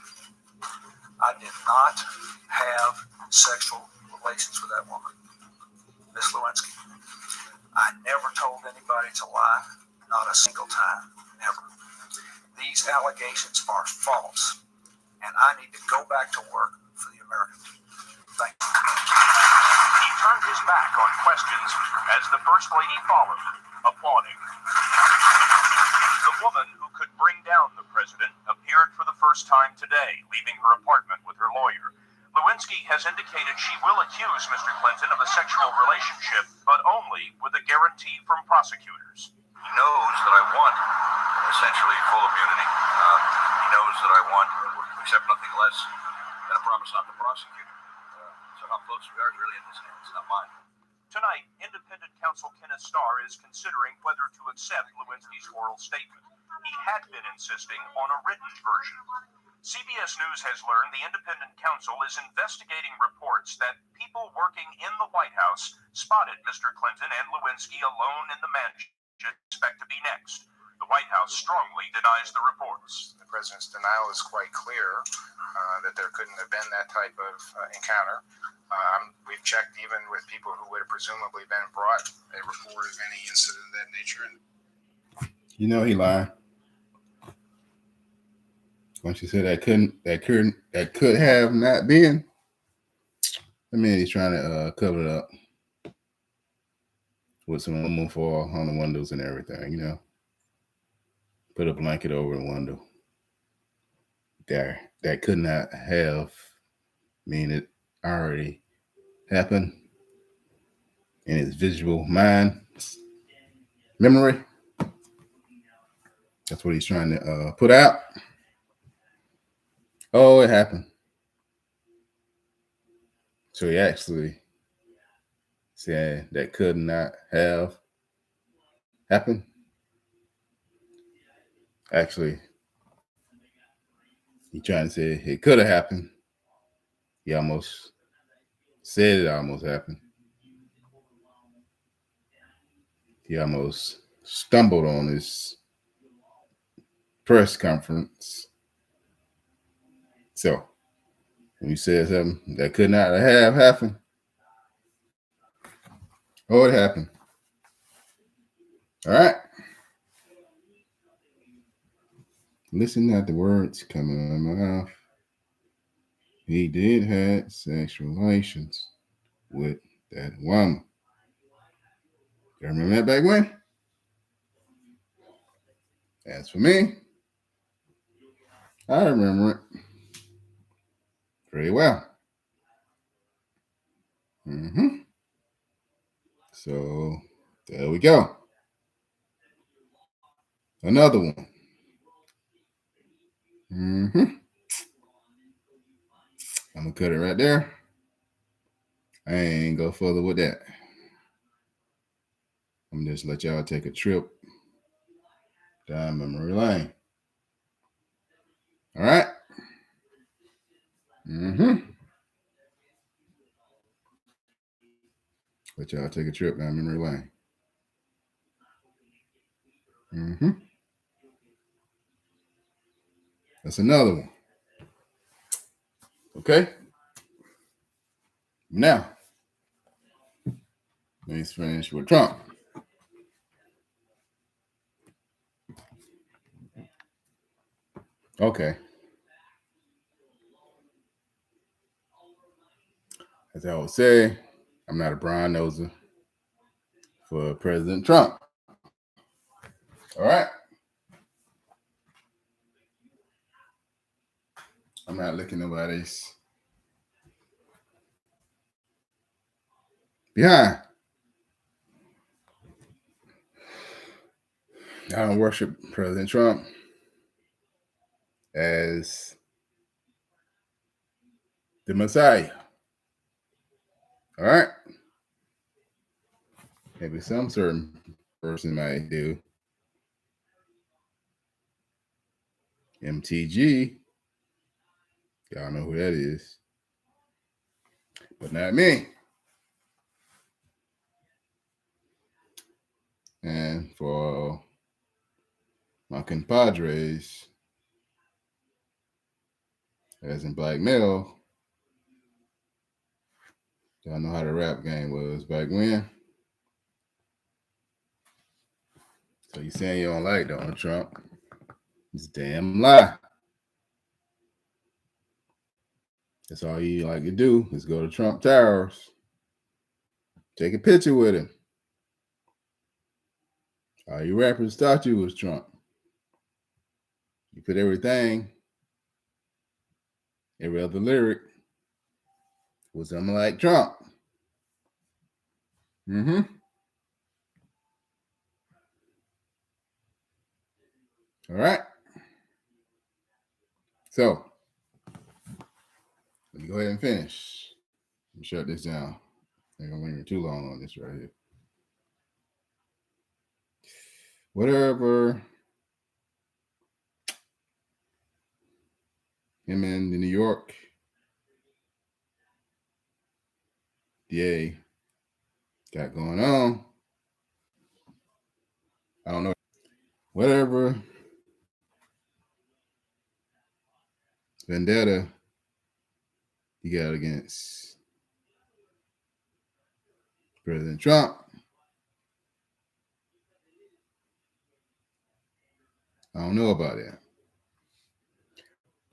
I did not have sexual relations with that woman, Miss Lewinsky. I never told anybody to lie, not a single time, never. These allegations are false, and I need to go back to work for the American people. Thank you. He turned his back on questions as the First Lady followed, applauding. The woman who could bring down the president appeared for the first time today, leaving her apartment with her lawyer. Lewinsky has indicated she will accuse Mr. Clinton of a sexual relationship, but only with a guarantee from prosecutors. He knows that I want essentially full immunity. He knows that I want, accept nothing less than a promise not to prosecute. So how close we are really in his hands, not mine. Tonight, independent counsel Kenneth Starr is considering whether to accept Lewinsky's oral statement. He had been insisting on a written version. CBS News has learned the independent counsel is investigating reports that people working in the White House spotted Mr. Clinton and Lewinsky alone in the mansion expect to be next. The White House strongly denies the reports. The president's denial is quite clear that there couldn't have been that type of encounter. We've checked even with people who would have presumably been brought a report of any incident of that nature. You know he lied. Once you said that could have not been, I mean he's trying to cover it up with some aluminum foil on the windows and everything, you know. Put a blanket over the window. There, that could not have mean it already happened in his visual mind memory. That's what he's trying to put out. Oh, it happened. So he actually said that could not have happened. Actually, he trying to say it could have happened. He almost said it almost happened. He almost stumbled on his press conference. So, when you said something that could not have happened, oh, it happened. All right. Listen at the words coming out of my mouth. He did have sexual relations with that woman. You remember that back when? As for me, I remember it pretty well. So there we go. Another one. I'm gonna cut it right there. I ain't go further with that. I'm gonna just let y'all take a trip down memory lane. All right. Let y'all take a trip down memory lane. That's another one. Okay. Now, let's finish with Trump. Okay. As I would say, I'm not a brown noser for President Trump. All right. I'm not looking nobody's behind. I don't worship President Trump as the Messiah. All right. Maybe some certain person might do. MTG. Y'all know who that is. But not me. And for my compadres, as in black male, y'all know how the rap game was back when. So you saying you don't like Donald Trump? It's a damn lie. That's all you like to do is go to Trump Towers, take a picture with him. All you rappers thought you was Trump. You put everything, every other lyric was something like Trump. All right. So, let me go ahead and finish. Let me shut this down. I'm gonna linger too long on this right here. Whatever him and the New York DA got going on, I don't know. Whatever vendetta he got against President Trump, I don't know about that.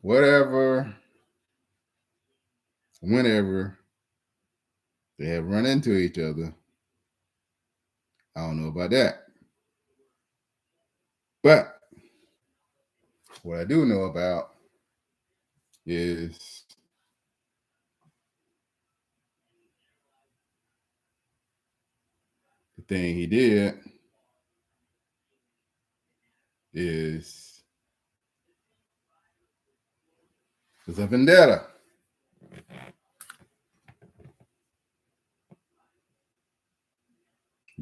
Whatever, whenever they have run into each other, I don't know about that. But what I do know about is the thing he did is a vendetta.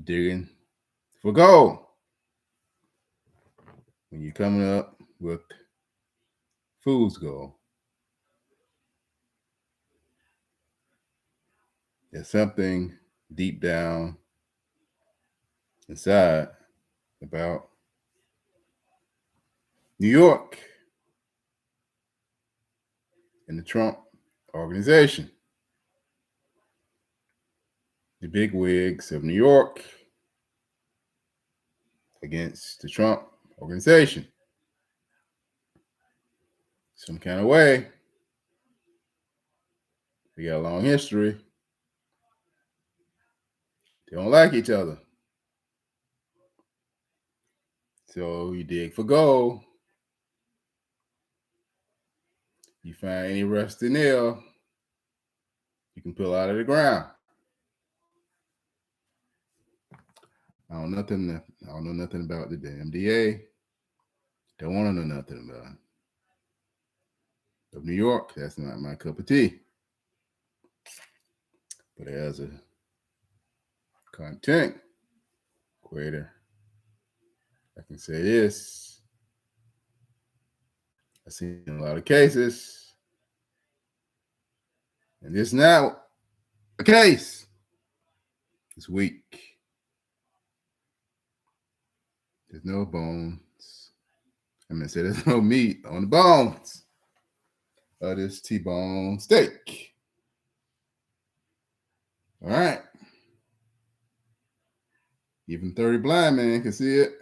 Digging for gold. When you're coming up with fool's gold, there's something deep down inside about New York and the Trump organization. The big wigs of New York against the Trump organization. Some kind of way. They got a long history. They don't like each other. So you dig for gold. You find any rusty nail you can pull out of the ground. I don't know nothing about the damn DA. Don't want to know nothing about it. Of New York, that's not my cup of tea. But as a content creator, I can say this. I've seen a lot of cases, and this now a case. It's weak. There's no bones. I'm gonna say there's no meat on the bones of this T-bone steak. All right. Even 30 blind man can see it.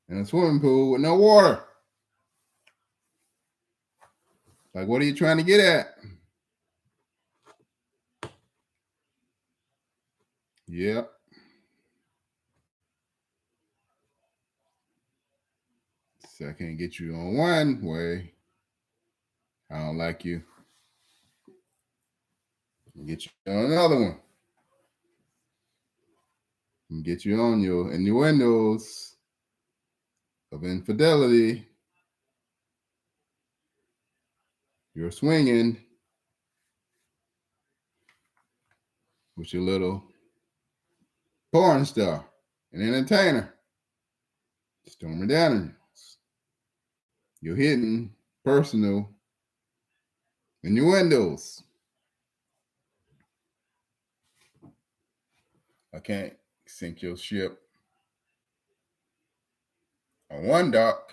In a swimming pool with no water. Like, what are you trying to get at? Yep. So I can't get you on one way. I don't like you. I'll get you on another one. And get you on your innuendos of infidelity. You're swinging with your little porn star and entertainer, Stormy Daniels. You're hitting personal innuendos. I can't sink your ship on one dock,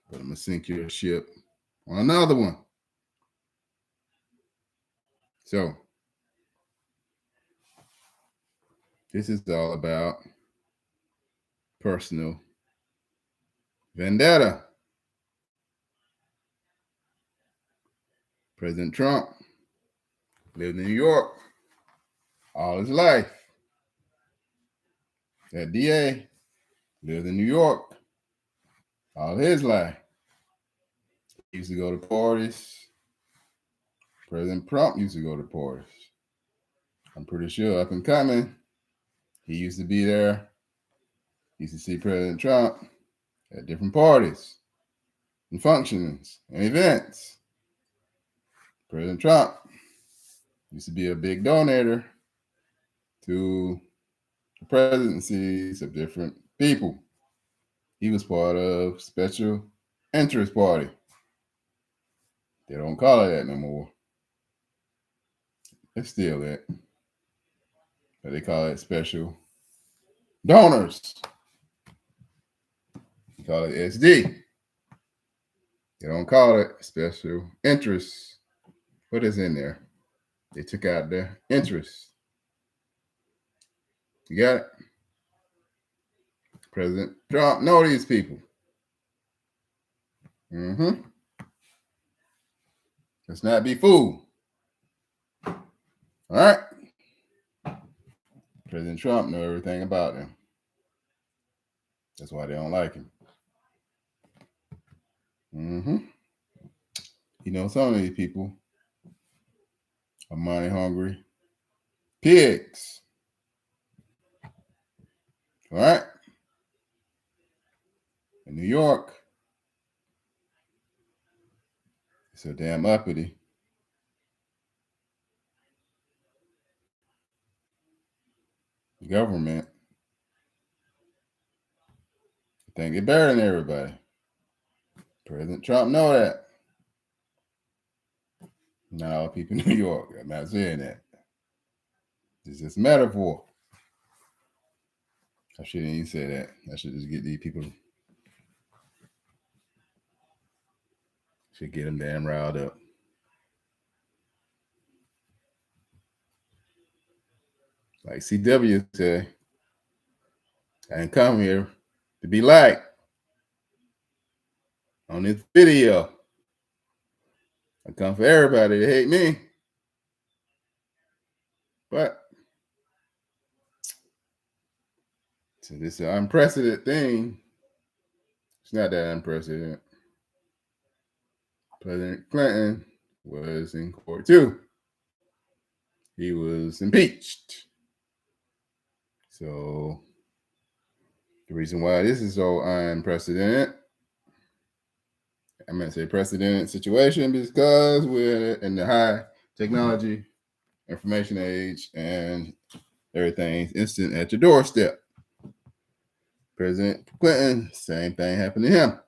but I'm gonna sink your ship on another one. So this is all about personal vendetta. President Trump lived in New York all his life. That DA lived in New York all his life. He used to go to parties. President Trump used to go to parties. I'm pretty sure up and coming, he used to be there. He used to see President Trump at different parties. and functions and events. President Trump used to be a big donator to the presidencies of different people. He was part of Special Interest Party. They don't call it that no more. It's still that. But they call it Special Donors. They call it SD. They don't call it Special Interest. What is in there? They took out the interest. You got it? President Trump know these people. Let's not be fooled. All right? President Trump know everything about them. That's why they don't like him. You know, some of these people are money hungry pigs. All right? In New York, it's so damn uppity. The government think they're better than everybody. President Trump know that. Not all people in New York. I'm not saying that. It's just a metaphor. I shouldn't even say that. I should just get these people. Should get them damn riled up. Like CW said, I didn't come here to be liked on this video. I come for everybody to hate me. But so this is an unprecedented thing. It's not that unprecedented. President Clinton was in court too. He was impeached. So the reason why this is so unprecedented, I'm going to say precedented situation, because we're in the high technology information age and everything's instant at your doorstep. President Clinton, same thing happened to him.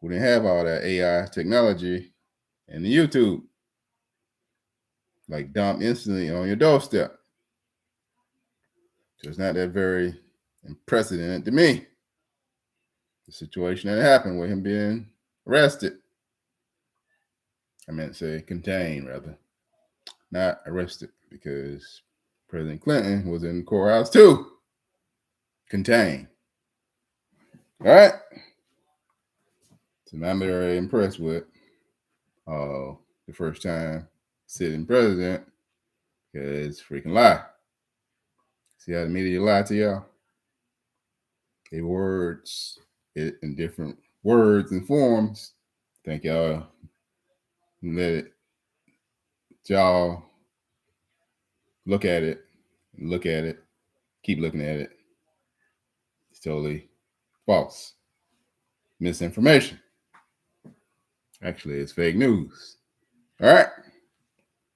We didn't have all that AI technology and the YouTube, like dumped instantly on your doorstep. So it's not that very unprecedented to me. The situation that happened with him being arrested. I meant to say contained, rather. Not arrested, because President Clinton was in the courthouse too. Contained. All right? So I'm very impressed with the first time sitting president, because freaking lie. See how the media lie to y'all? They words it in different words and forms. Think y'all let it, y'all look at it, keep looking at it. It's totally false. Misinformation. Actually, it's fake news. All right?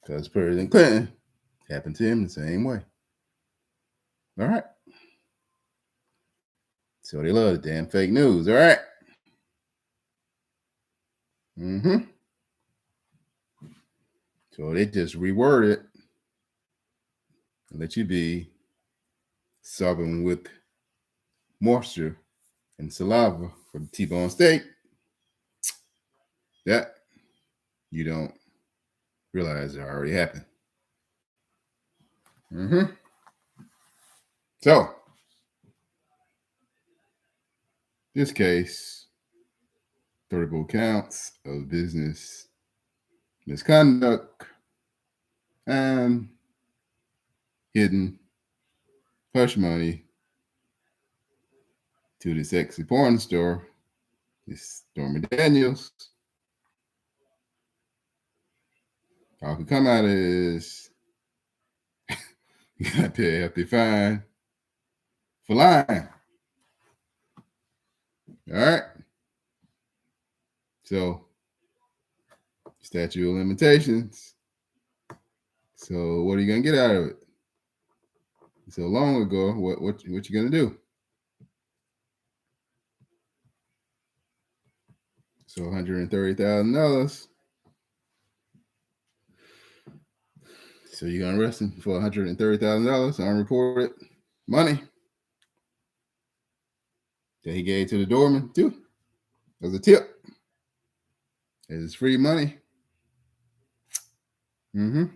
Because President Clinton happened to him the same way. All right? So they love the damn fake news. All right? So they just reword it and let you be sobbing with moisture and saliva for the T-bone steak. That you don't realize it already happened. So, this case, 34 counts of business misconduct and hidden hush money to the sexy porn star, this Stormy Daniels. All can come out is you got to pay a hefty fine for lying. All right. So, statute of limitations. So, what are you gonna get out of it? So long ago, what you gonna do? So $130,000. So you're gonna arrest him for $130,000 unreported money that he gave to the doorman too, as a tip. As free money. You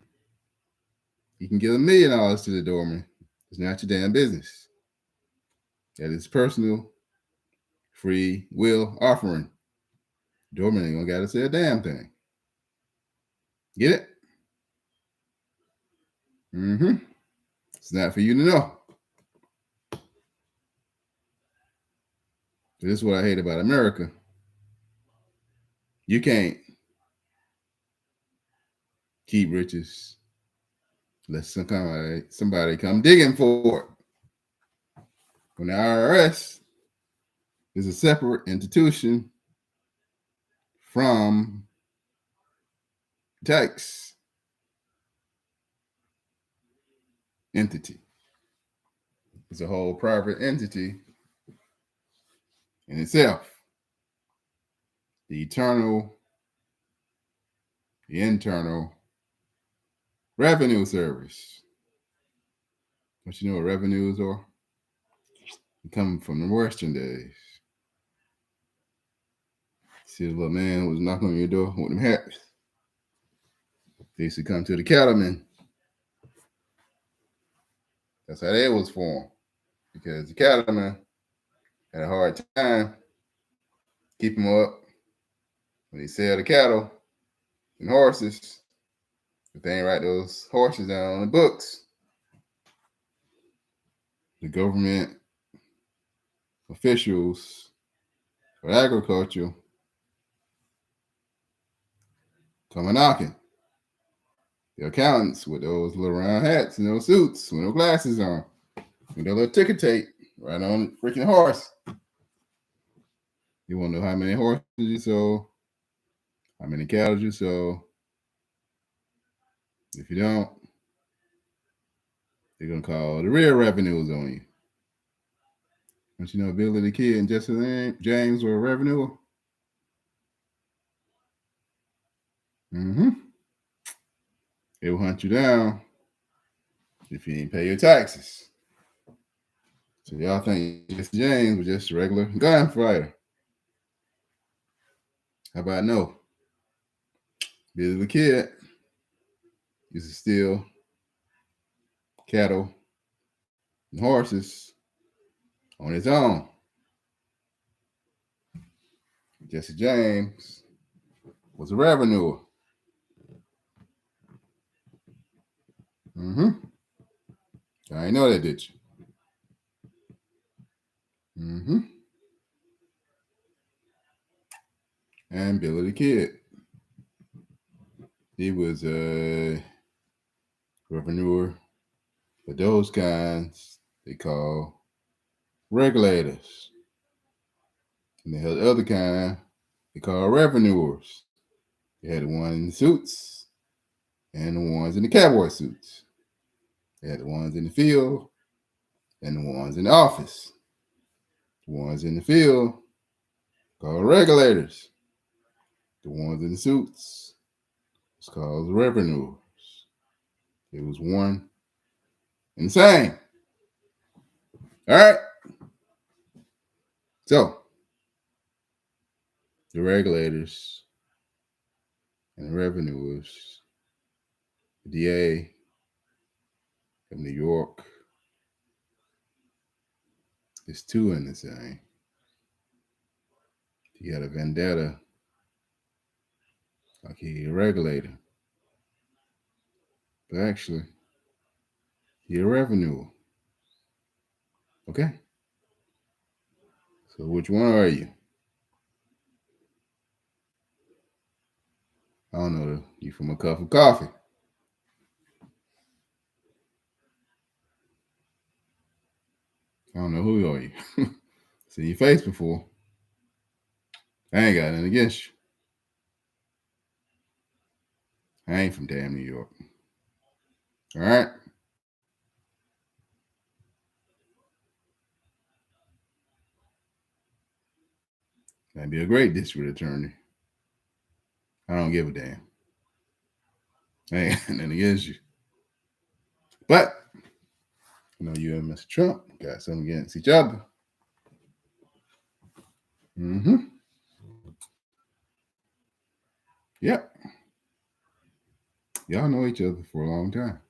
can give $1 million to the doorman. It's not your damn business. That is personal free will offering. Doorman ain't gonna gotta say a damn thing. Get it? It's not for you to know. This is what I hate about America. You can't keep riches unless somebody come digging for it. When the IRS is a separate institution from tax entity. It's a whole private entity in itself. The internal revenue service. Don't you know what revenues are? They come from the Western days. See the little man who was knocking on your door with them hats. They used to come to the cattlemen. That's how they was formed. Because the cattlemen had a hard time keeping them up when they sell the cattle and horses. If they ain't write those horses down on the books, the government officials for agriculture come knocking. The accountants with those little round hats and those suits with no glasses on, with their little ticker tape right on the freaking horse. You want to know how many horses you sold, how many cattle you sold. If you don't, they're going to call the real revenues on you. Don't you know Billy the Kid and Jesse James were a revenue? It will hunt you down if you ain't pay your taxes. So y'all think Jesse James was just a regular gunfighter. How about no? Billy the Kid used to steal cattle and horses on his own. Jesse James was a revenuer. I ain't know that, did you? And Billy the Kid. He was a revenuer, but those kinds they call regulators. And they had the other kind they call revenuers. They had the ones in the suits and the ones in the cowboy suits. They had the ones in the field and the ones in the office. The ones in the field called regulators. The ones in the suits was called revenuers. It was one and the same. All right. So, the regulators and the revenuers, the DA of New York, is two in the same. He had a vendetta like he a regulator. But actually, he a revenuer. Okay? So which one are you? I don't know. You from a cup of coffee. I don't know who are you. Seen your face before. I ain't got nothing against you. I ain't from damn New York. All right. I'd be a great district attorney. I don't give a damn. I ain't nothing against you. But, you know, you and Mr. Trump got something against each other. Mm-hmm. Yep. Y'all know each other for a long time.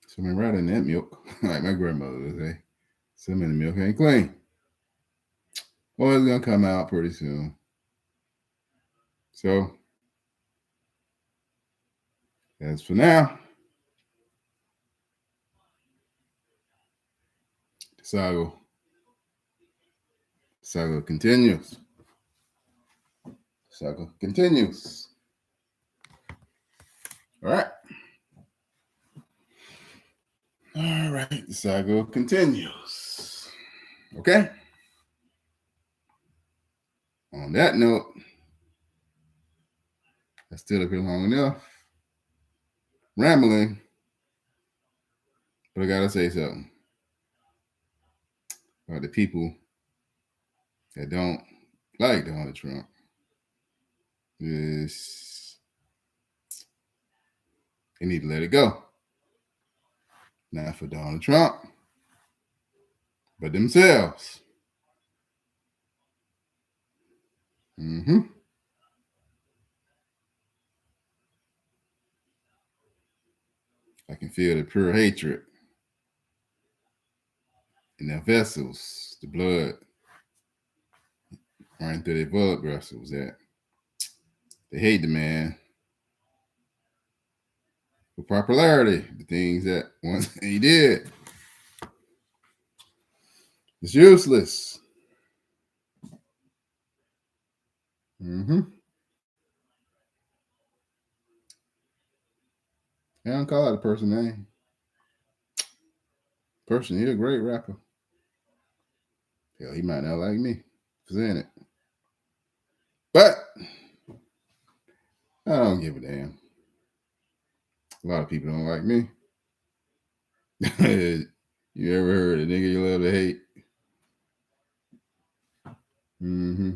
Swimming right in that milk, like my grandmother would say. Some in the milk ain't clean. Well, it's gonna come out pretty soon. So, as for now, the saga continues. Saga continues. All right. All right. The saga continues. Okay. On that note, I stood up here long enough, rambling, but I gotta say something about the people that don't like Donald Trump. Is they need to let it go. Not for Donald Trump, but themselves. Mm-hmm. I can feel the pure hatred in their vessels, the blood running through their blood vessels. That they hate the man for popularity, the things that once he did. It's useless. Mm-hmm. I don't call out a person name. Person, he's a great rapper. Hell, he might not like me for saying it. But I don't give a damn. A lot of people don't like me. You ever heard a nigga you love to hate? Mm-hmm.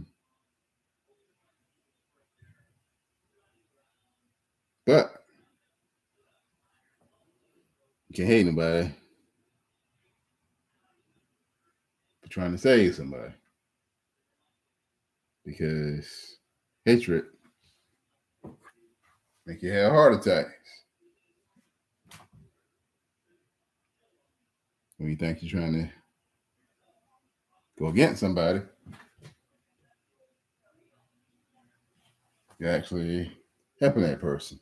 But you can't hate nobody for trying to save somebody. Because hatred make you have heart attacks. When you think you're trying to go against somebody, you're actually helping that person.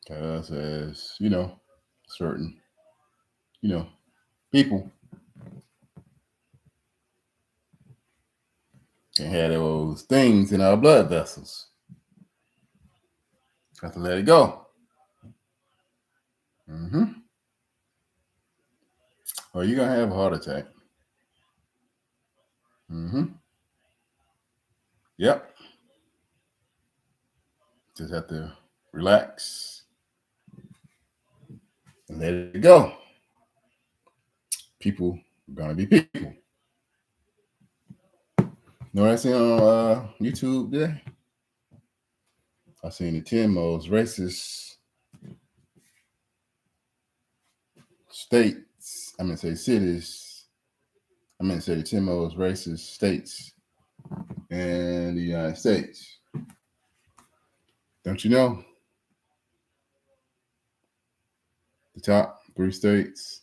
Because as, you know, certain, you know, people can have those things in our blood vessels. Have to let it go. Mm-hmm. Or you're going to have a heart attack. Mm-hmm. Yep. Just have to relax and let it go. People are going to be people. You know what I seen on YouTube today? I seen the 10 most racist states. I'm going to say cities. I'm going to say the 10 most racist states in the United States. Don't you know? The top 3 states.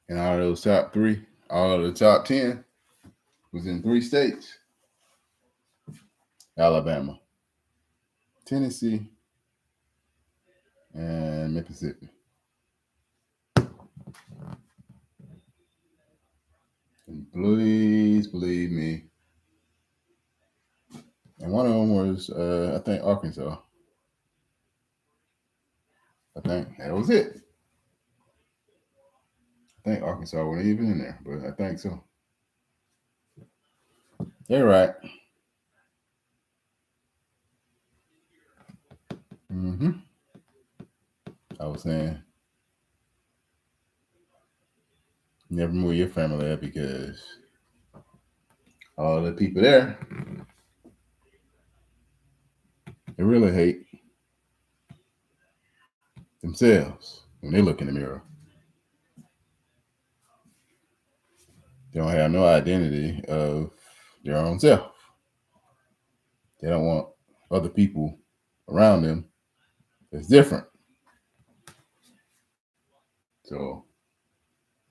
And out of those top 3, all of the top 10 was in 3 states. Alabama, Tennessee, and Mississippi. And please believe me. And one of them was, I think, Arkansas. I think that was it. I think Arkansas wasn't even in there, but I think so. They're right. I was saying, never move your family there because all the people there, they really hate themselves when they look in the mirror. They don't have no identity of their own self. They don't want other people around them that's different. So,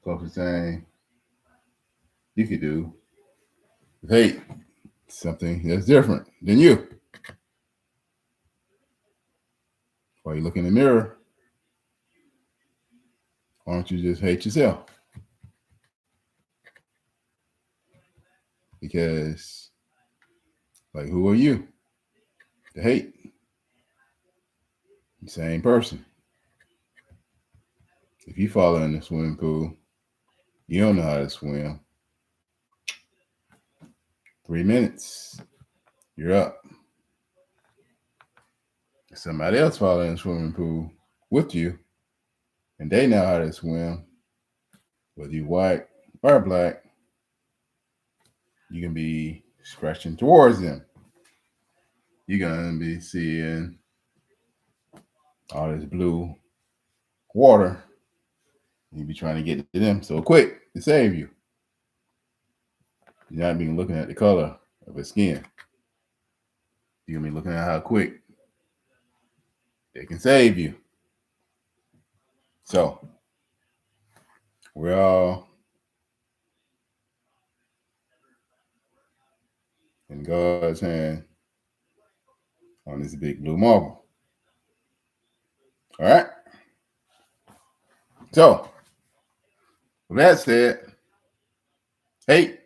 closest thing you could do is hate something that's different than you. While you look in the mirror, why don't you just hate yourself? Because, like, who are you to hate? The same person. If you fall in the swimming pool, you don't know how to swim. 3 minutes, you're up. If somebody else fall in the swimming pool with you, and they know how to swim, whether you're white or black, you can be scratching towards them. You're going to be seeing all this blue water. You'll be trying to get to them so quick to save you. You're not even looking at the color of his skin. You're going to be looking at how quick they can save you. So, we're all in God's hand on this big blue marble. All right? So, with that said, hate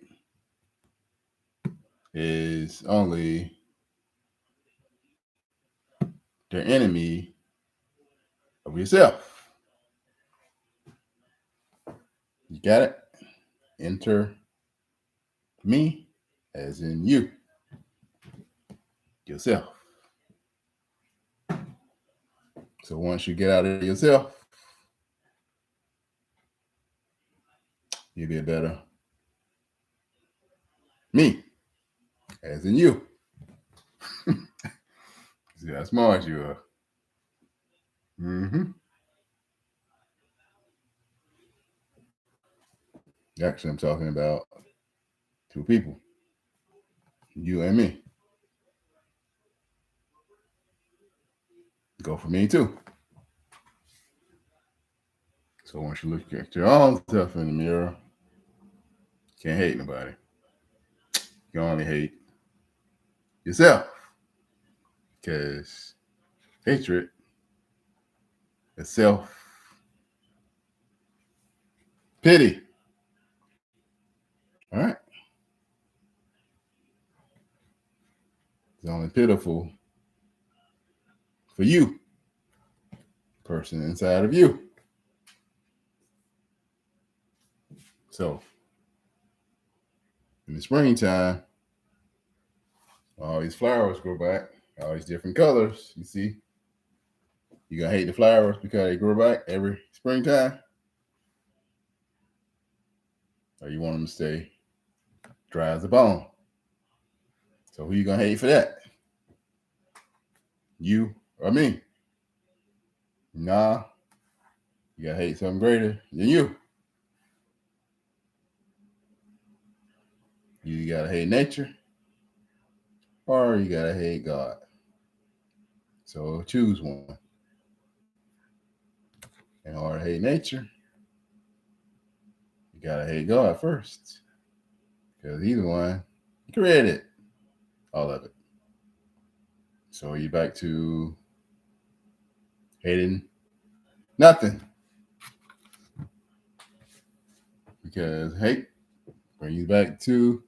is only the enemy of yourself. You got it? Enter me as in you, yourself. So once you get out of yourself, you'll be a better me, as in you. See how smart you are. Actually, I'm talking about two people, you and me. Go for me too. So once you look at your own self in the mirror, you can't hate nobody. You can only hate yourself. Because hatred is self-pity. All right? It's only pitiful for you, person inside of you. So, in the springtime, all these flowers grow back, all these different colors, you see. You gonna hate the flowers because they grow back every springtime? Or you want them to stay dry as a bone? So who you gonna hate for that? You or me? Nah, you gotta hate something greater than you. You gotta hate nature, or you gotta hate God. So choose one. In order to hate nature, you gotta hate God first, because He's the one who created all of it. So you're back to hating nothing, because hate brings you back to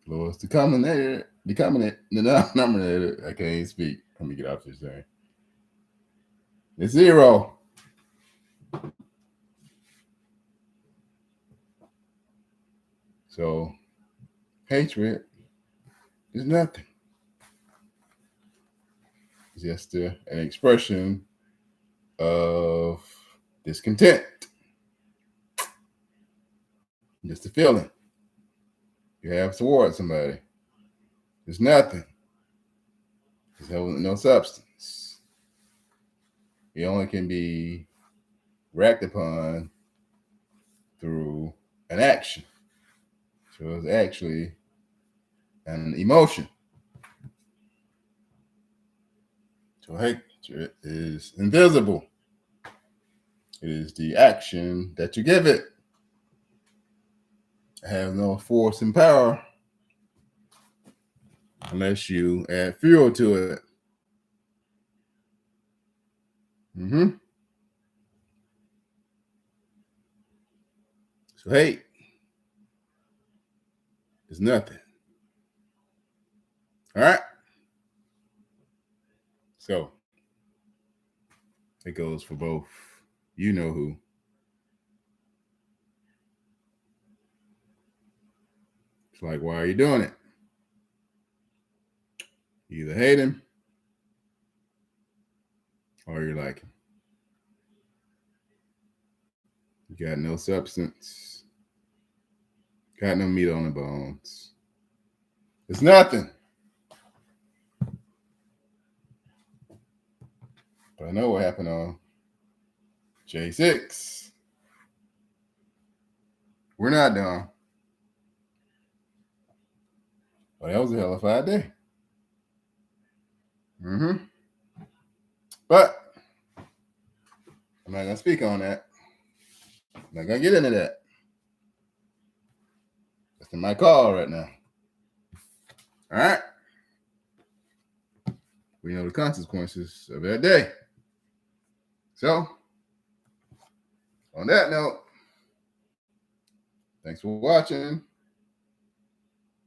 lowest denominator. I can't speak. Let me get off this thing. It's 0. So hatred is nothing. It's just an expression of discontent. Just a feeling you have towards somebody. It's nothing. It's no substance. It only can be reacted upon through an action. So it's actually an emotion. So hatred is invisible. It is the action that you give it. It has no force and power unless you add fuel to it. So hate is nothing. All right. So it goes for both. You know who. It's like, why are you doing it? You either hate him or you like him. You got no substance. Got no meat on the bones. It's nothing. But I know what happened on J6. We're not done. But that was a hellified day. But I'm not going to speak on that. I'm not going to get into that. That's in my call right now. All right. We know the consequences of that day. So, on that note, thanks for watching.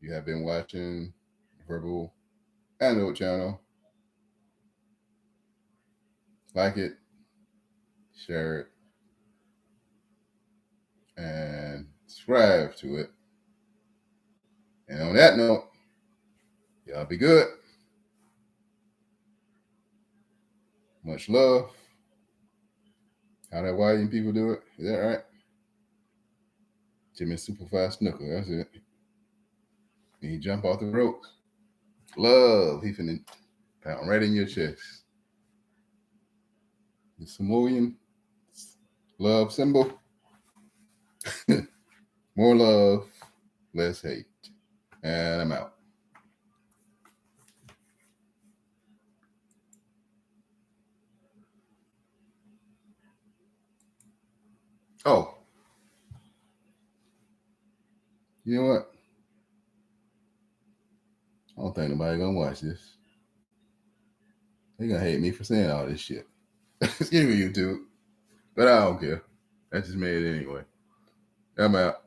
You have been watching Verbal Antidote channel. Like it, share it, and subscribe to it. And on that note, y'all be good. Much love. How that white people do it? Is that right? Jimmy Superfly Snooker. That's it. And he jump off the ropes. Love. He finna pound right in your chest. The Samoan love symbol. More love, less hate. And I'm out. Oh. You know what? I don't think nobody gonna watch this. They gonna hate me for saying all this shit. Excuse me, YouTube. But I don't care. I just made it anyway. I'm out.